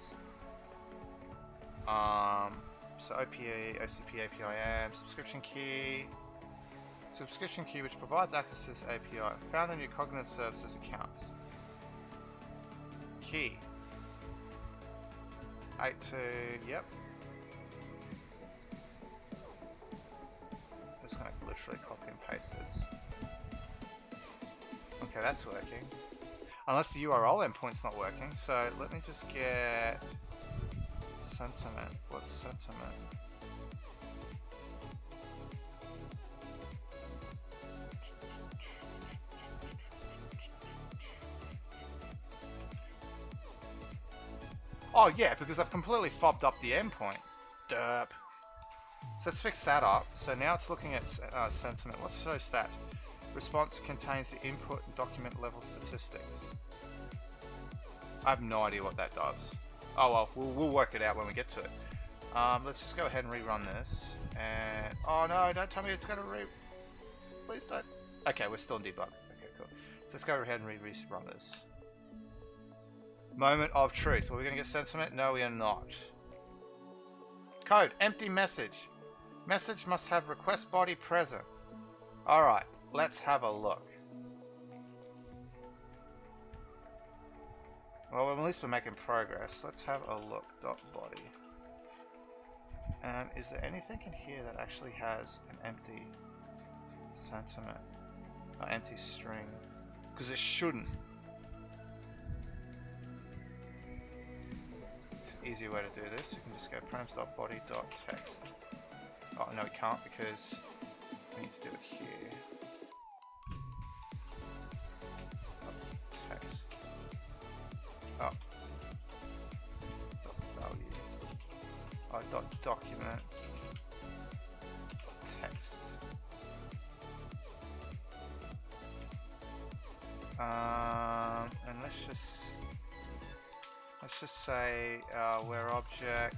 B: So OPE, OCP, APIM, subscription key which provides access to this API, found in your cognitive services accounts. Key. 82, yep. I'm just gonna literally copy and paste this. Okay, that's working. Unless the URL endpoint's not working, so let me just get sentiment. What's sentiment? Oh yeah, because I've completely fobbed up the endpoint. Derp. So let's fix that up. So now it's looking at sentiment. Let's show stat. Response contains the input and document level statistics. I have no idea what that does. Oh well, we'll work it out when we get to it. Let's just go ahead and rerun this. And oh no, don't tell me it's gonna please don't. Okay, we're still in debug. Okay, cool. So let's go ahead and rerun this. Moment of truth. Are we gonna get sentiment? No, we are not. Code, empty message. Message must have request body present. Alright, let's have a look. Well, at least we're making progress. Let's have a look. Body. And is there anything in here that actually has an empty sentiment? Or empty string? Because it shouldn't. Easy way to do this, you can just go params.body.text. Oh no, we can't because we need to do it here. Text. Oh. Value. Oh, document. Text. And let's just say where object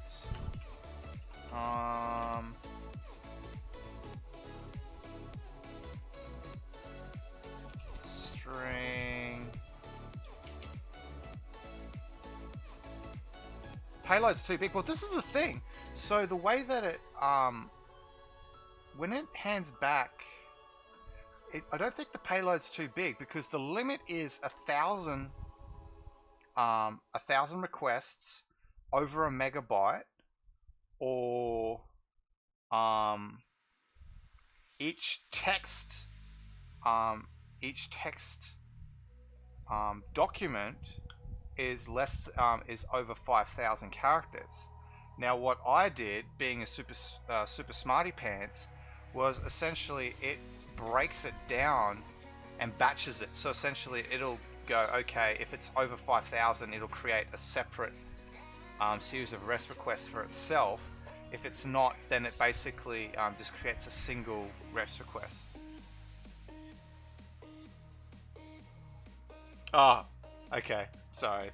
B: string payload's too big. Well, this is the thing. So the way that it when it hands back, I don't think the payload's too big because the limit is 1,000 requests over a megabyte, or each text document is is over 5,000 characters. Now, what I did, being a super smarty pants, was essentially it breaks it down and batches it. So essentially, it'll go, okay, if it's over 5,000, it'll create a separate series of REST requests for itself. If it's not, then it basically just creates a single REST request. Ah, oh, okay. Sorry,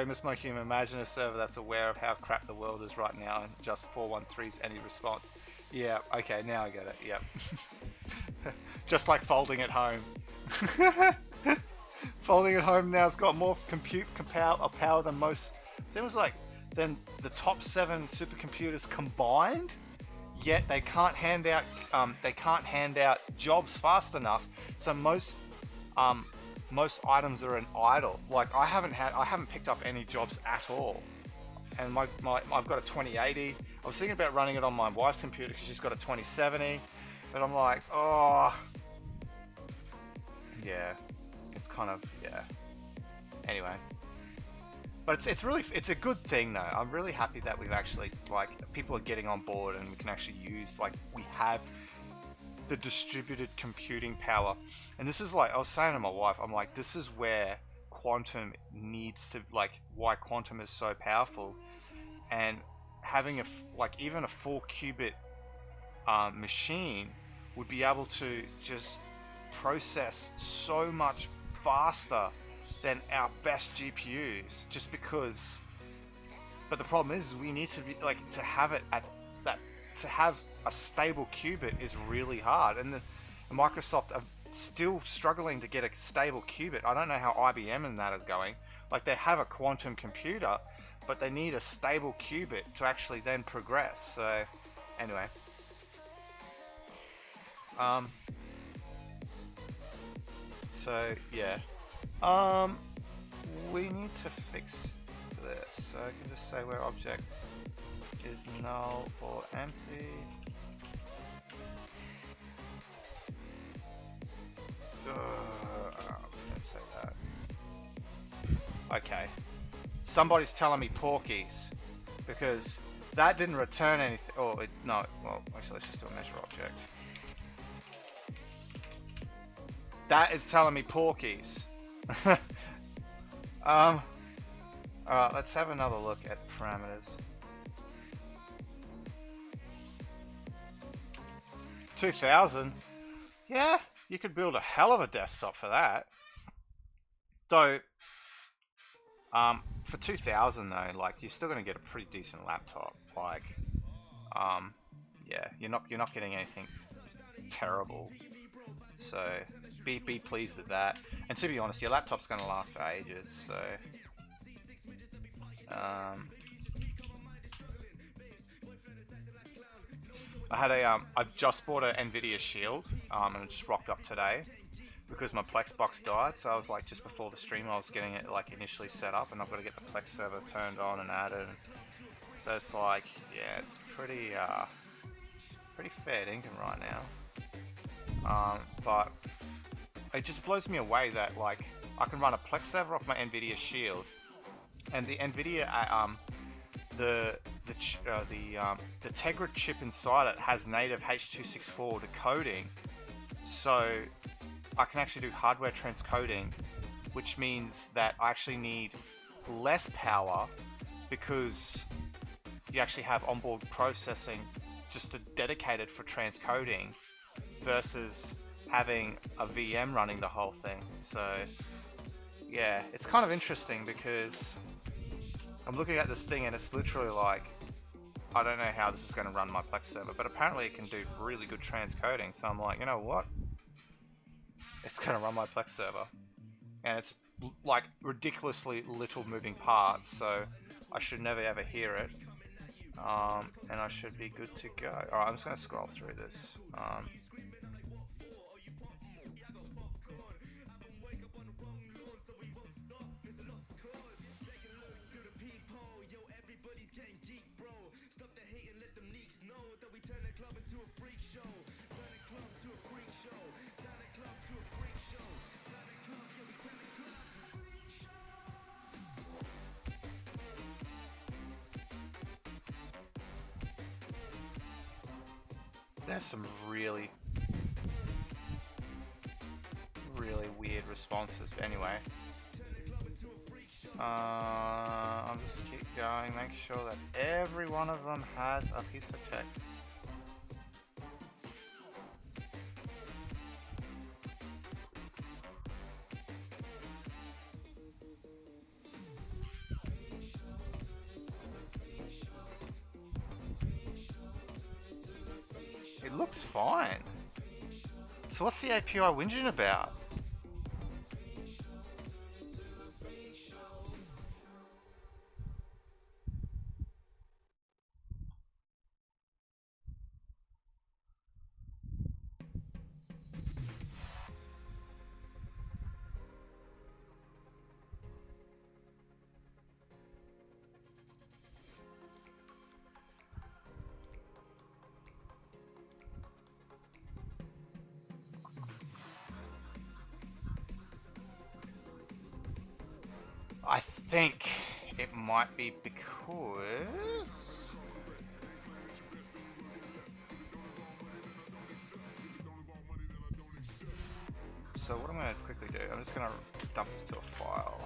B: Miss My Human. Imagine a server that's aware of how crap the world is right now and just 413's any response. Yeah, okay, now I get it. Yep. Just like folding at home. Folding at home now has got more compute power than most. Than the top 7 supercomputers combined. Yet they can't hand out jobs fast enough. So most items are in idle. Like I haven't picked up any jobs at all. And I've got a 2080. I was thinking about running it on my wife's computer because she's got a 2070, but I'm like, oh, yeah, it's kind of, yeah. Anyway, but it's a good thing though. I'm really happy that we've actually, like, people are getting on board and we can actually use, like, we have the distributed computing power. And this is like, I was saying to my wife, I'm like, this is where quantum needs to, like, why quantum is so powerful. And having even a 4 qubit machine would be able to just process so much faster than our best GPUs, just because. But the problem is we need to be, like, to have it at that, to have a stable qubit is really hard, and Microsoft are still struggling to get a stable qubit. I don't know how IBM and that are going. Like they have a quantum computer, but they need a stable qubit to actually then progress. So anyway, so yeah, we need to fix this. So I can just say where object is null or empty. I was gonna say that. Okay. Somebody's telling me porkies because that didn't return anything. Oh, no. Well, actually, let's just do a measure object. That is telling me porkies. Alright, let's have another look at parameters. 2000? Yeah, you could build a hell of a desktop for that. Though, for 2000 though, like you're still gonna get a pretty decent laptop. Like, yeah, you're not getting anything terrible. So be pleased with that. And to be honest, your laptop's gonna last for ages. So, I've just bought an Nvidia Shield, and it just rocked up today because my Plex box died. So I was like, just before the stream, I was getting it like initially set up, and I've got to get the Plex server turned on and added. So it's like, yeah, it's pretty fair dinkum right now. But it just blows me away that like I can run a Plex server off my Nvidia Shield, and the Nvidia the Tegra chip inside it has native H.264 decoding, so I can actually do hardware transcoding, which means that I actually need less power because you actually have onboard processing just dedicated for transcoding versus having a VM running the whole thing. So yeah, it's kind of interesting because I'm looking at this thing and it's literally like, I don't know how this is going to run my Plex server, but apparently it can do really good transcoding. So I'm like, you know what? It's going to run my Plex server. And it's like ridiculously little moving parts, so I should never ever hear it. And I should be good to go. Alright, I'm just going to scroll through this. There's some really weird responses, but anyway. I'll just keep going, make sure that every one of them has a piece of text. It looks fine. So what's the API whinging about? I think it might be because so what I'm going to quickly do, I'm just going to dump this to a file.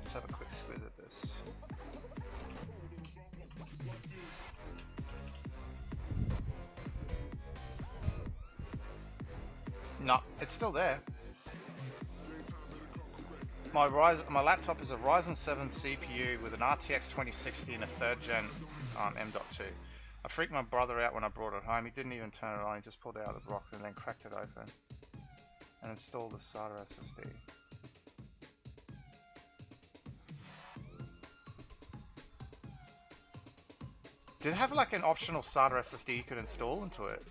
B: Let's have a quick squiz at this. No, it's still there. My laptop is a Ryzen 7 CPU with an RTX 2060 and a 3rd gen M.2. I freaked my brother out when I brought it home. He didn't even turn it on. He just pulled it out of the box and then cracked it open and installed the SATA SSD. Did it have like an optional SATA SSD you could install into it?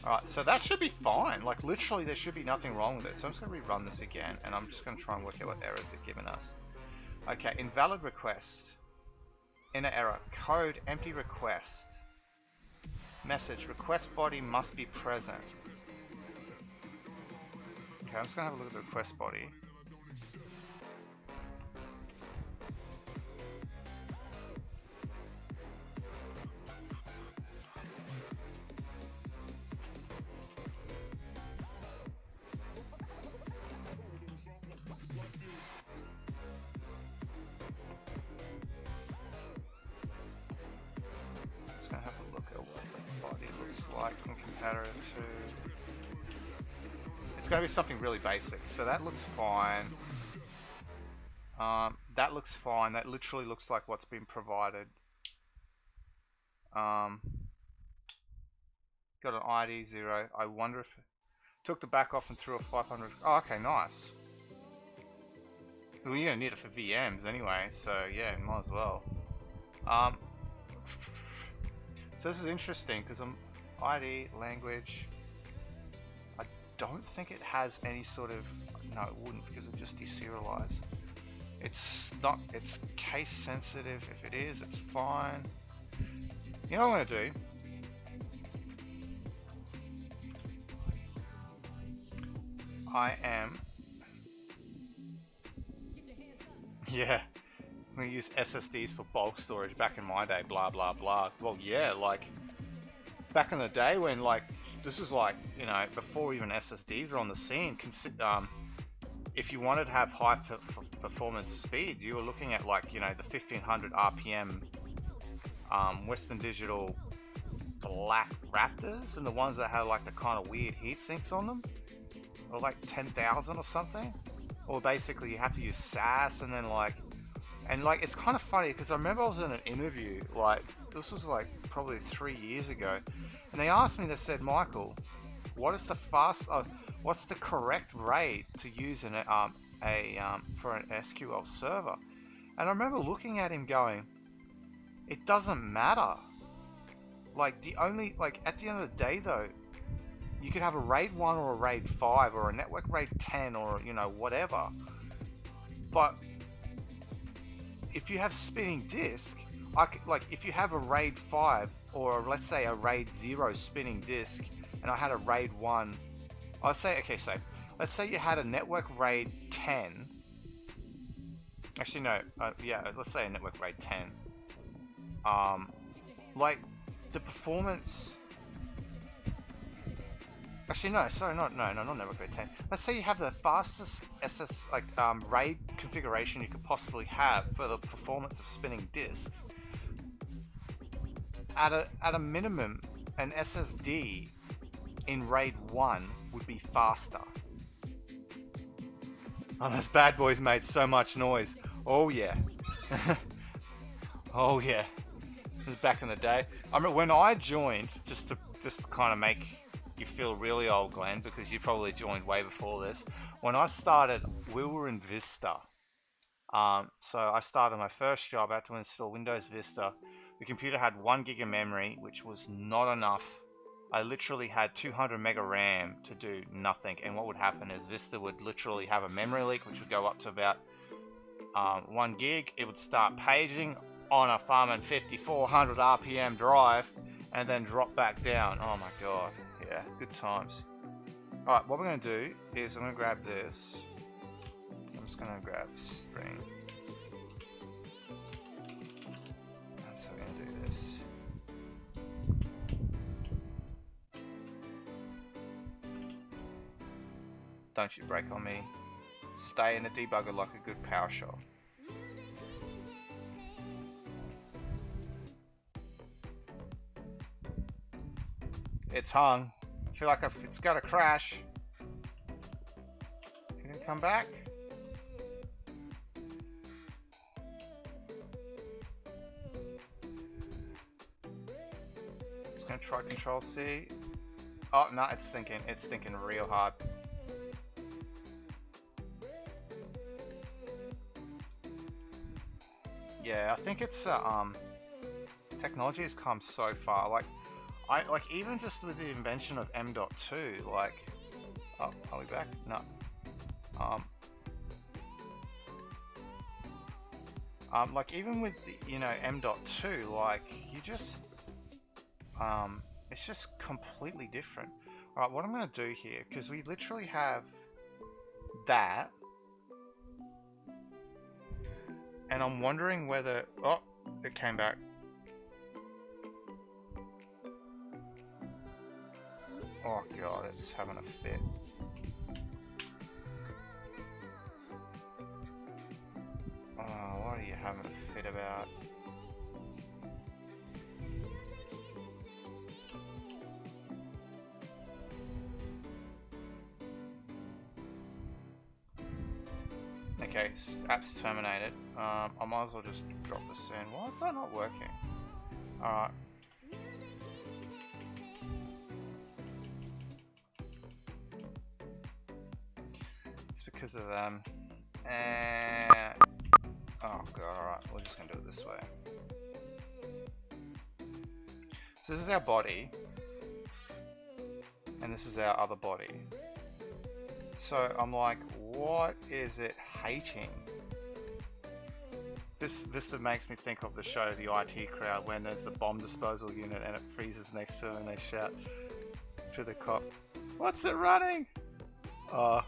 B: Alright, so that should be fine. Like, literally, there should be nothing wrong with it. So I'm just going to rerun this again, and I'm just going to try and work out what errors it's given us. Okay, invalid request. Inner error. Code empty request. Message, request body must be present. Okay, I'm just going to have a look at the request body. It's going to be something really basic. So that looks fine. That looks fine. That literally looks like what's been provided. Got an ID 0. I wonder if it took the back off and threw a 500. Oh, okay, nice. Well, you're going to need it for VMs anyway, so yeah, might as well. So this is interesting because I'm ID, language. I don't think it has any sort of, no it wouldn't because it just deserialized. It's not, it's case sensitive. If it is, it's fine. You know what I'm going to do? I am, yeah, I'm going to use SSDs for bulk storage back in my day, blah blah blah. Well yeah, like back in the day when like, this is like, you know, before even SSDs were on the scene, if you wanted to have high performance speed, you were looking at like, you know, the 1500 RPM Western Digital black Raptors and the ones that had like the kind of weird heat sinks on them, or like 10,000 or something, or basically you have to use SAS and then like, and like it's kind of funny because I remember I was in an interview, like this was like probably 3 years ago, and they asked me, they said, Michael, what is the what's the correct RAID to use in for an SQL server? And I remember looking at him going, it doesn't matter. Like the only, like at the end of the day though, you could have a RAID 1 or a RAID 5 or a network RAID 10 or, you know, whatever. But if you have spinning disk, like if you have a RAID 5 or let's say a RAID 0 spinning disk and I had a RAID 1, I'll say, okay, so let's say you had a network RAID 10. Actually no, yeah, let's say a network RAID 10. Like the performance, actually no, sorry, not network RAID 10. Let's say you have the fastest RAID configuration you could possibly have for the performance of spinning disks. At a minimum, an SSD in RAID 1 would be faster. Oh, those bad boys made so much noise. Oh yeah. Oh yeah. This is back in the day. I mean, when I joined, just to kind of make you feel really old, Glenn, because you probably joined way before this. When I started, we were in Vista. So I started my first job. I had to install Windows Vista. The computer had 1 gig of memory, which was not enough. I literally had 200 mega RAM to do nothing. And what would happen is Vista would literally have a memory leak, which would go up to about 1 gig. It would start paging on a Farman 5400 RPM drive and then drop back down. Oh my god. Yeah, good times. Alright, what we're going to do is I'm going to grab this. I'm just going to grab string. And so we're going to do this. Don't you break on me. Stay in the debugger like a good PowerShell. It's hung. I feel like it's got to crash. come back. Just gonna try Control C. Oh no, it's thinking real hard. Yeah, I think it's technology has come so far. Like even just with the invention of M.2, like, oh, are we back? No. Like even with the, you know, M.2, like you just it's just completely different. All right, what I'm gonna do here, because we literally have that. And I'm wondering whether... Oh, it came back. Oh god, it's having a fit. Oh, what are you having a fit about? Okay, app's terminated. I might as well just drop this in. Why is that not working? Alright. It's because of them. And... oh god, alright. We're just going to do it this way. So this is our body. And this is our other body. So I'm like, what is it hating? This makes me think of the show The IT Crowd, when there's the bomb disposal unit and it freezes next to them and they shout to the cop, "What's it running?" Oh.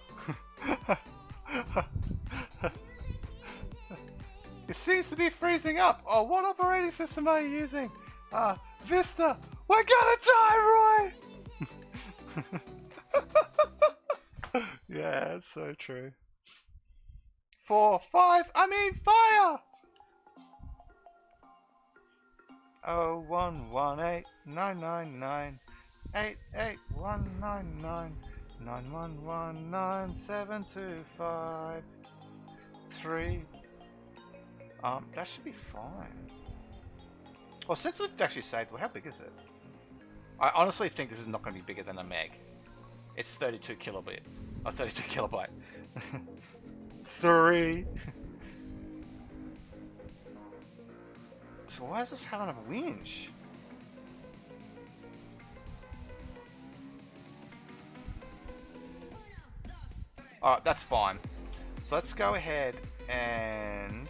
B: It seems to be freezing up. Oh, what operating system are you using? Vista. We're gonna die, Roy! Yeah, it's so true. 4, 5, I mean fire! 0118 999 88199 9119 725 3. That should be fine. Well, since we've actually saved, well, how big is it? I honestly think this is not going to be bigger than a meg. It's 32 kilobits. Oh, 32 kilobyte. 3. So why is this having a whinge? Alright, that's fine. So let's go ahead and...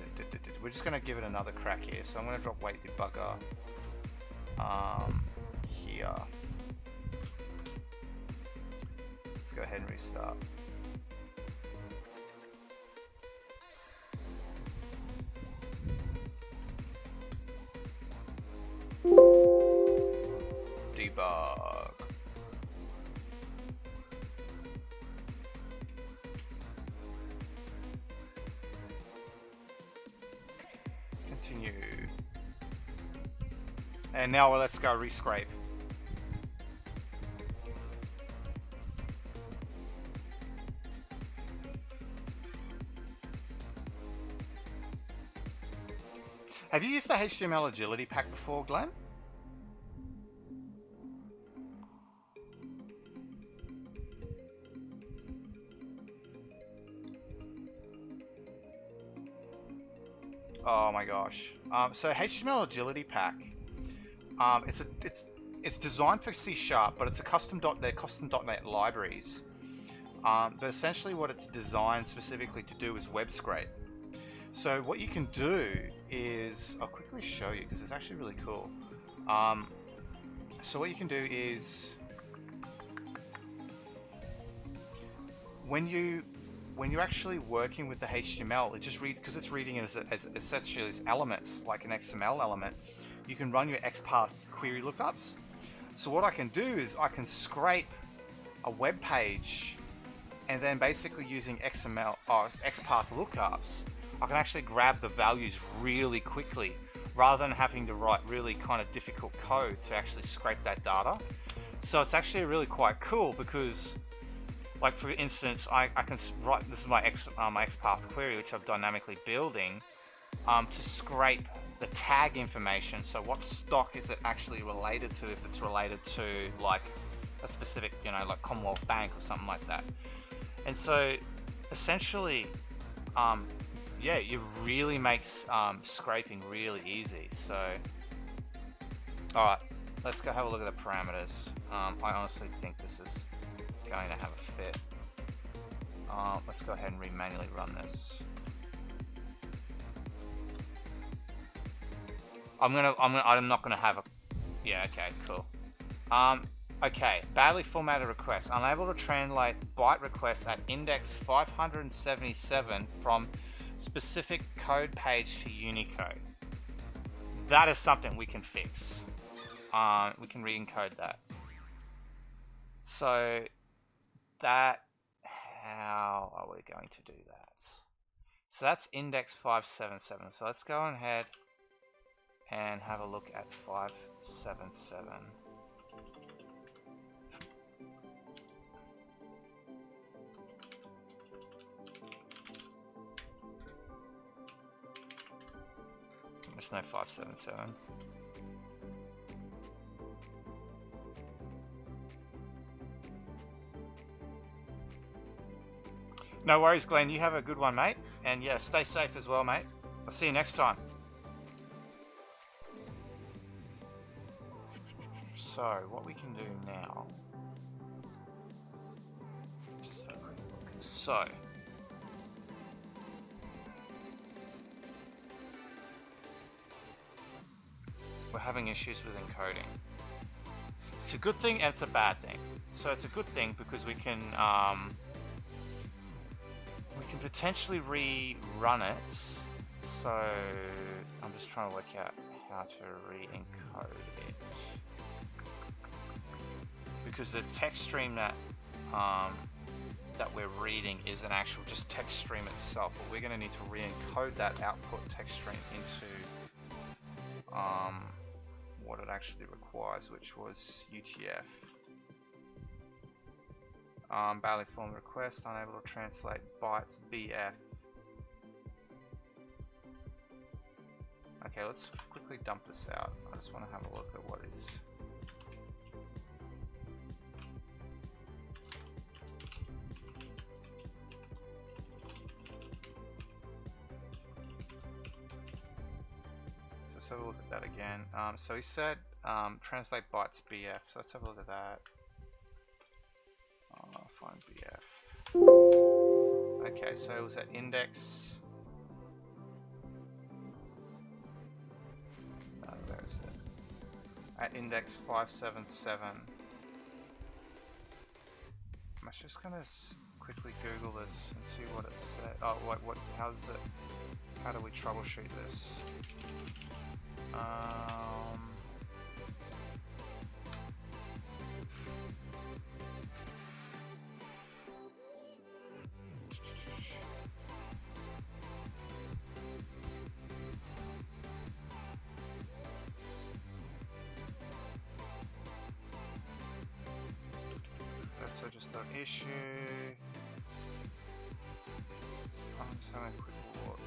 B: we're just going to give it another crack here. So I'm going to drop weight debugger here. Let's go ahead and restart. Debug. Continue. And now let's go rescrape. Have you used the HTML agility pack before, Glenn? Oh my gosh. So HTML agility pack. It's designed for C#, but it's a they're custom .NET libraries. But essentially, what it's designed specifically to do is web scrape. So what you can do is, I'll quickly show you because it's actually really cool. So what you can do is, when you're actually working with the HTML, it just reads, because it's reading it as essentially as elements, like an XML element. You can run your XPath query lookups. So what I can do is I can scrape a web page, and then basically using XML or XPath lookups, I can actually grab the values really quickly, rather than having to write really kind of difficult code to actually scrape that data. So it's actually really quite cool, because Like for instance, I can write, this is my XPath query, which I'm dynamically building, to scrape the tag information. So what stock is it actually related to, if it's related to like a specific, you know, like Commonwealth Bank or something like that. And so essentially, yeah, it really makes scraping really easy. So, alright, let's go have a look at the parameters. I honestly think this is going to have a fit. Let's go ahead and manually run this. I'm not gonna have a, yeah, okay, cool. Okay, badly formatted request. Unable to translate byte requests at index 577 from specific code page to Unicode. That is something we can fix. We can re-encode that. So that, how are we going to do that? So that's index 577. So let's go ahead and have a look at 577. There's no 577. No worries, Glenn. You have a good one, mate. And yeah, stay safe as well, mate. I'll see you next time. So, what we can do now... So... we're having issues with encoding. It's a good thing and it's a bad thing. So it's a good thing because we can potentially rerun it. So I'm just trying to work out how to re-encode it, because the text stream that that we're reading is an actual just text stream itself, but we're going to need to re-encode that output text stream into what it actually requires, which was UTF. Badly formed request, unable to translate bytes BF. Okay, let's quickly dump this out. I just want to have a look at what is. Let's have a look at that again. So he said translate bytes BF. So let's have a look at that. Find BF. Okay, so it was at index. Where is it? At index 577. I'm just gonna quickly Google this and see what it said. Oh, what? How does it? How do we troubleshoot this? So just an issue. I'm just having a quick look.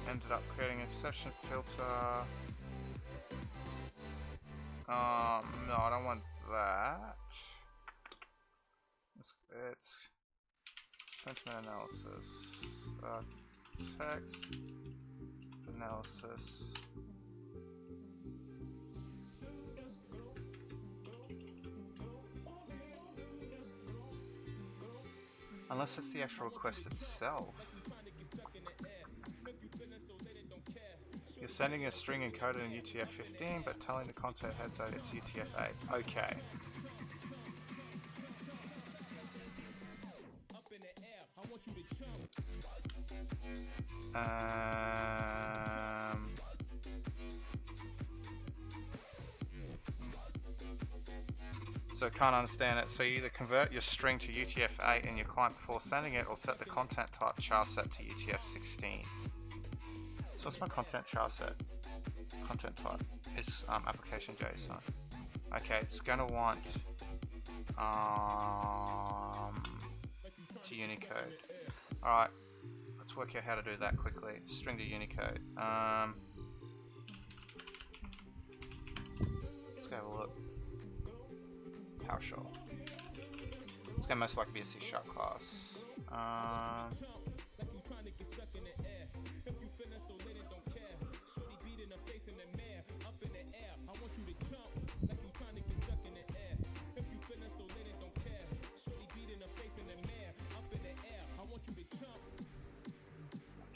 B: Ended up creating an exception filter. No, I don't want that. It's sentiment analysis. Text analysis. Unless it's the actual request itself. You're sending a string encoded in UTF-15, but telling the content heads that it's UTF-8. Okay. So can't understand it. So you either convert your string to UTF-8 in your client before sending it, or set the content type charset to UTF-16. So what's my content charset? Content type is application JSON. Okay, it's gonna want to Unicode. Alright, let's work out how to do that quickly. String to Unicode. Let's go have a look. PowerShell. It's gonna most likely be a C# class.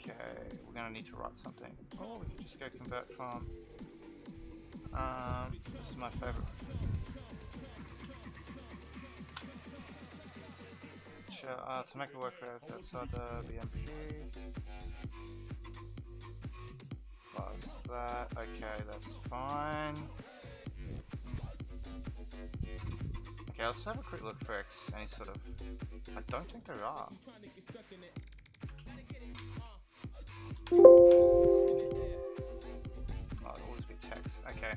B: Okay, we're gonna need to write something. Oh, we can just go convert from. This is my favorite. To make it work outside the BMP. Plus that. Okay, that's fine. Okay, let's have a quick look for any sort of. I don't think there are. Oh, it'll always be text. Okay.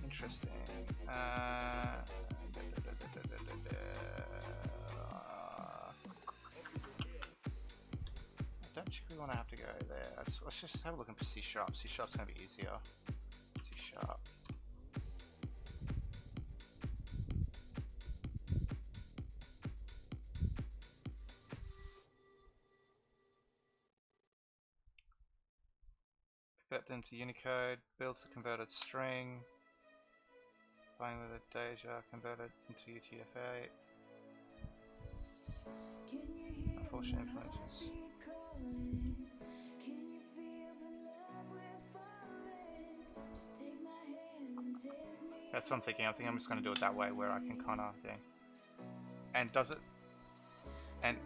B: Interesting. I don't particularly want to have to go there. Let's just have a look for C#. C# is going to be easier. C#. Convert them to Unicode, builds the converted string, playing with it, Deja, converted into UTF-8. Unfortunate implementations. That's what I'm thinking. I think I'm just going to do it that way, where I can kind of thing. And does it? And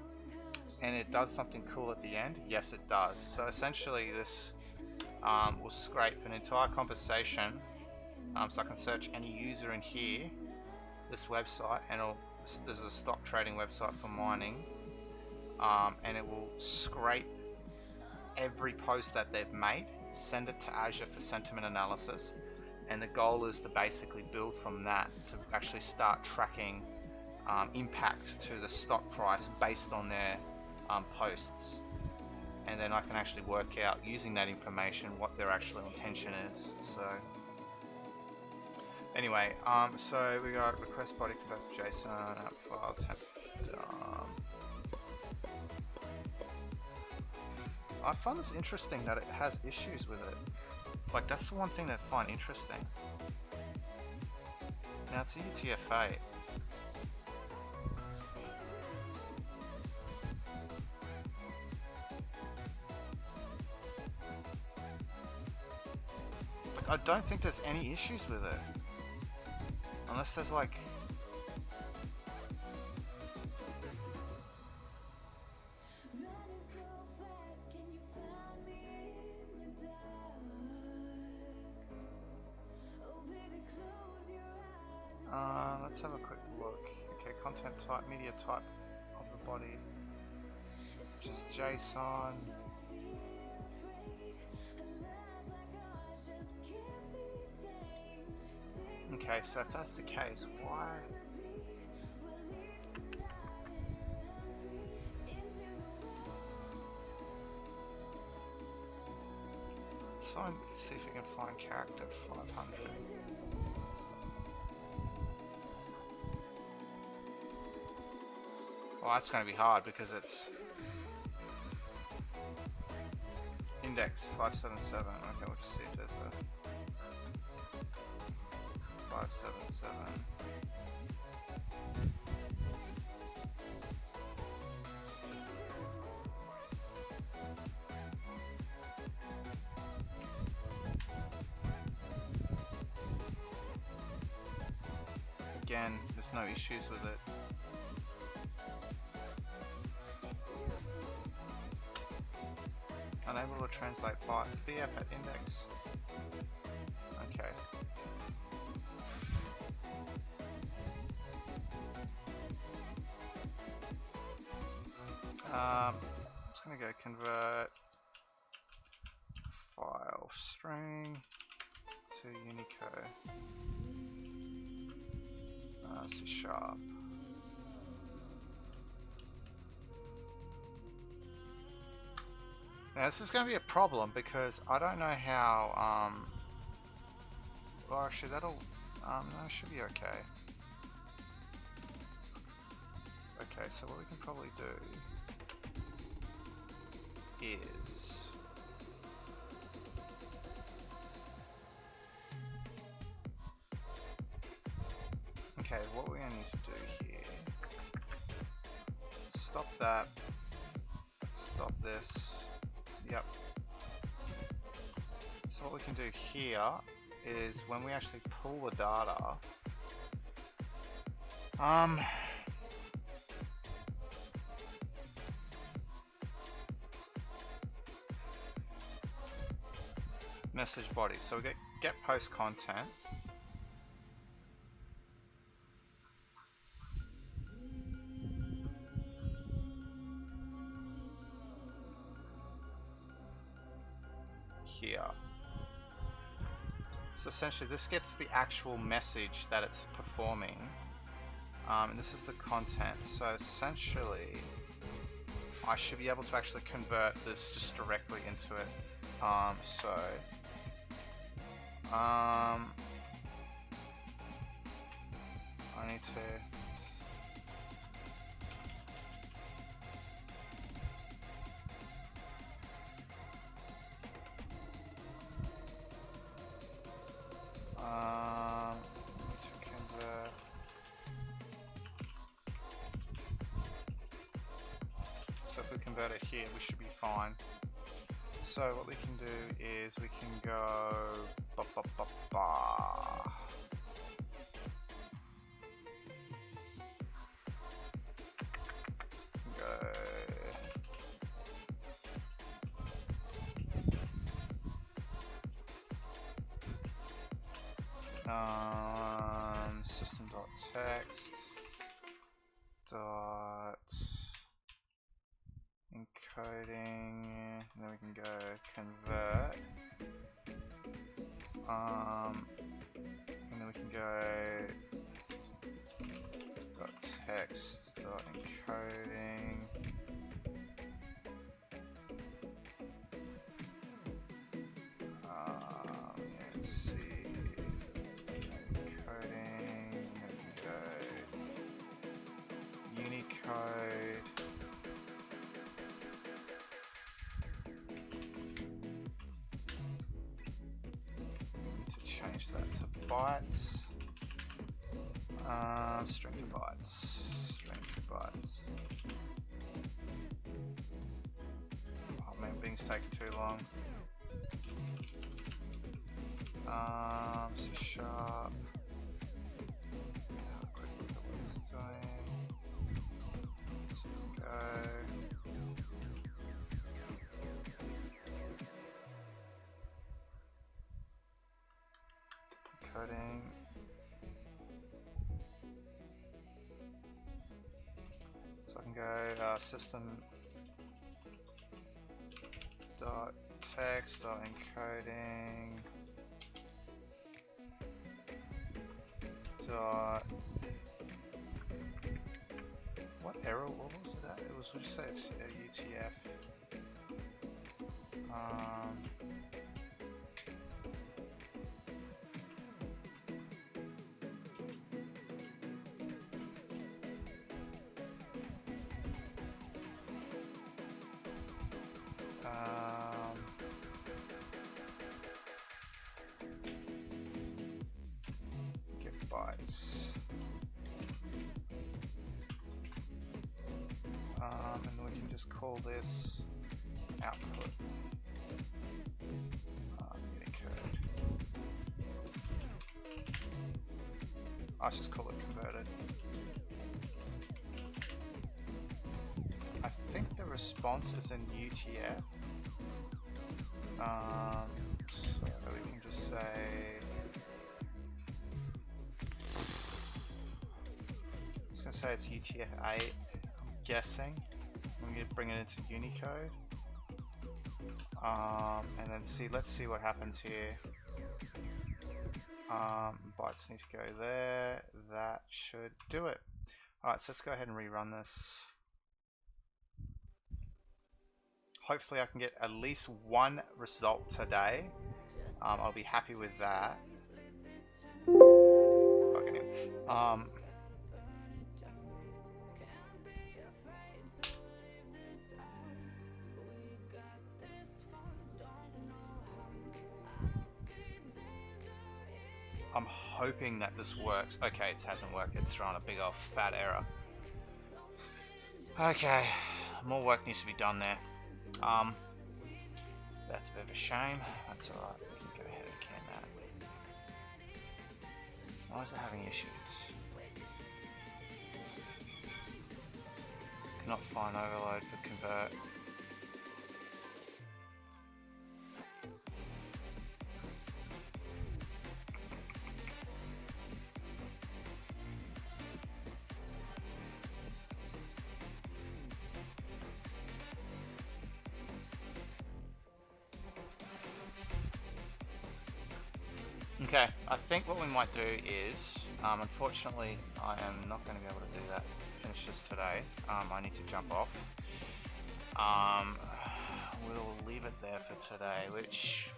B: it does something cool at the end? Yes, it does. So essentially, this will scrape an entire conversation. So I can search any user in here, this website, and there's a stock trading website for mining, and it will scrape every post that they've made, send it to Azure for sentiment analysis, and the goal is to basically build from that to actually start tracking impact to the stock price based on their posts. And then I can actually work out, using that information, what their actual intention is. So anyway, so we got request body convert to JSON, app file, temp. I find this interesting that it has issues with it. Like, that's the one thing that I find interesting. Now it's a UTF-8. Like, I don't think there's any issues with it. Unless there's like... let's have a quick look. Okay, content type, media type of the body. Just JSON. Okay, so if that's the case, why? So see if we can find character 500. Well, that's going to be hard because it's index 577. Okay, we'll just see if there's a 577. Again, there's no issues with it. Unable to translate bytes. BF at index. Okay. I'm just gonna go convert file string to Unicode. C sharp. Now this is going to be a problem because I don't know how, well actually that'll, no, it should be okay. Okay, so what we can probably do is okay, what we're going to need to do here, stop that, stop this, yep. So what we can do here is when we actually pull the data, message body. So we get post content. Here. So essentially this gets the actual message that it's performing. And this is the content. So essentially I should be able to actually convert this just directly into it. I need to convert. So if we convert it here, we should be fine. So what we can do is we can go system.text dot encoding, and then we can go convert, and then we can go dot text dot encoding, let's see, encoding, and we can go Unicode. Change that to bytes, string to bytes, string to bytes. Oh man, things take too long. C sharp. Have a quick look at what it's doing. So go. Coding. So I can go system dot text dot encoding dot what error? What was that? It was, would you say it's a UTF? Get bytes. And we can just call this output. Unicode. Let's just call it converted. I think the response is in UTF. So we can just say I was gonna say it's UTF-8, I'm guessing. I'm gonna bring it into Unicode. And then let's see what happens here. Bytes need to go there. That should do it. Alright, so let's go ahead and rerun this. Hopefully I can get at least one result today. I'll be happy with that. Fucking hell. I'm hoping that this works. Okay, it hasn't worked. It's thrown a big old fat error. Okay, more work needs to be done there. That's a bit of a shame. That's alright. We can go ahead and can that. Why is it having issues? Cannot find overload for convert. Okay, I think what we might do is, unfortunately, I am not going to be able to do that. Finish this today. I need to jump off. We'll leave it there for today, which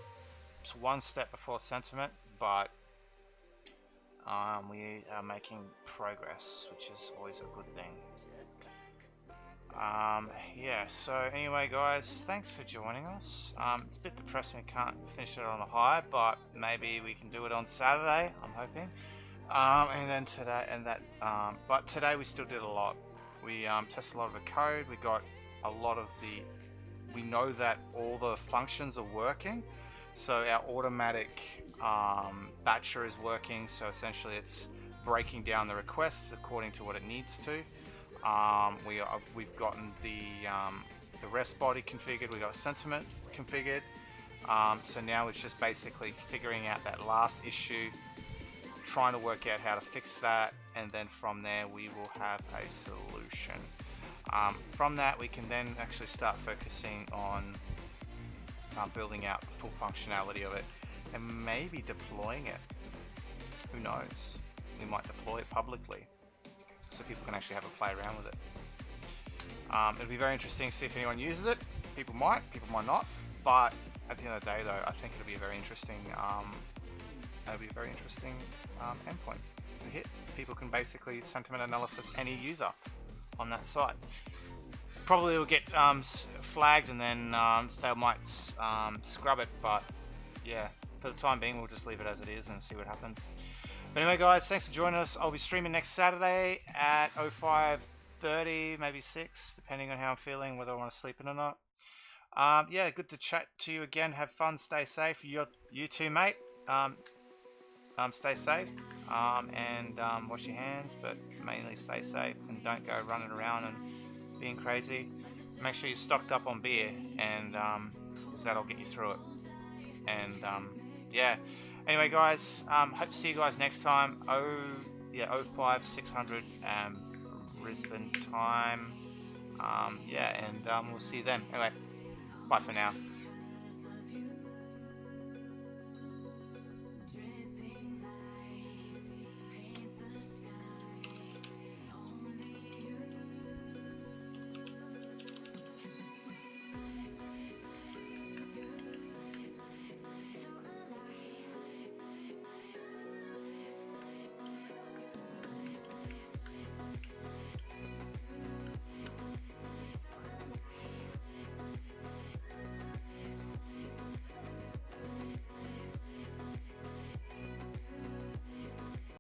B: is one step before sentiment, but we are making progress, which is always a good thing. Yeah, so anyway guys, thanks for joining us. It's a bit depressing we can't finish it on a high, but maybe we can do it on Saturday, I'm hoping. And then today, but today we still did a lot. We tested a lot of the code, we got a lot of we know that all the functions are working. So our automatic batcher is working, so essentially it's breaking down the requests according to what it needs to. We've gotten the REST body configured, we got sentiment configured. So now it's just basically figuring out that last issue, trying to work out how to fix that, and then from there we will have a solution. From that we can then actually start focusing on building out the full functionality of it and maybe deploying it. Who knows? We might deploy it publicly, so people can actually have a play around with it. It'll be very interesting to see if anyone uses it. People might not, but at the end of the day though, I think it'll be a very interesting endpoint to hit. People can basically sentiment analysis any user on that site. Probably will get flagged and then they might scrub it, but yeah, for the time being we'll just leave it as it is and see what happens. But anyway guys, thanks for joining us. I'll be streaming next Saturday at 05:30, maybe 6, depending on how I'm feeling, whether I want to sleep in or not. Yeah, good to chat to you again. Have fun, stay safe. You too, mate. Stay safe and wash your hands, but mainly stay safe and don't go running around and being crazy. Make sure you're stocked up on beer, and because that'll get you through it. And yeah. Anyway, guys, hope to see you guys next time. 05:600 Brisbane time. Yeah, and we'll see you then. Anyway, bye for now.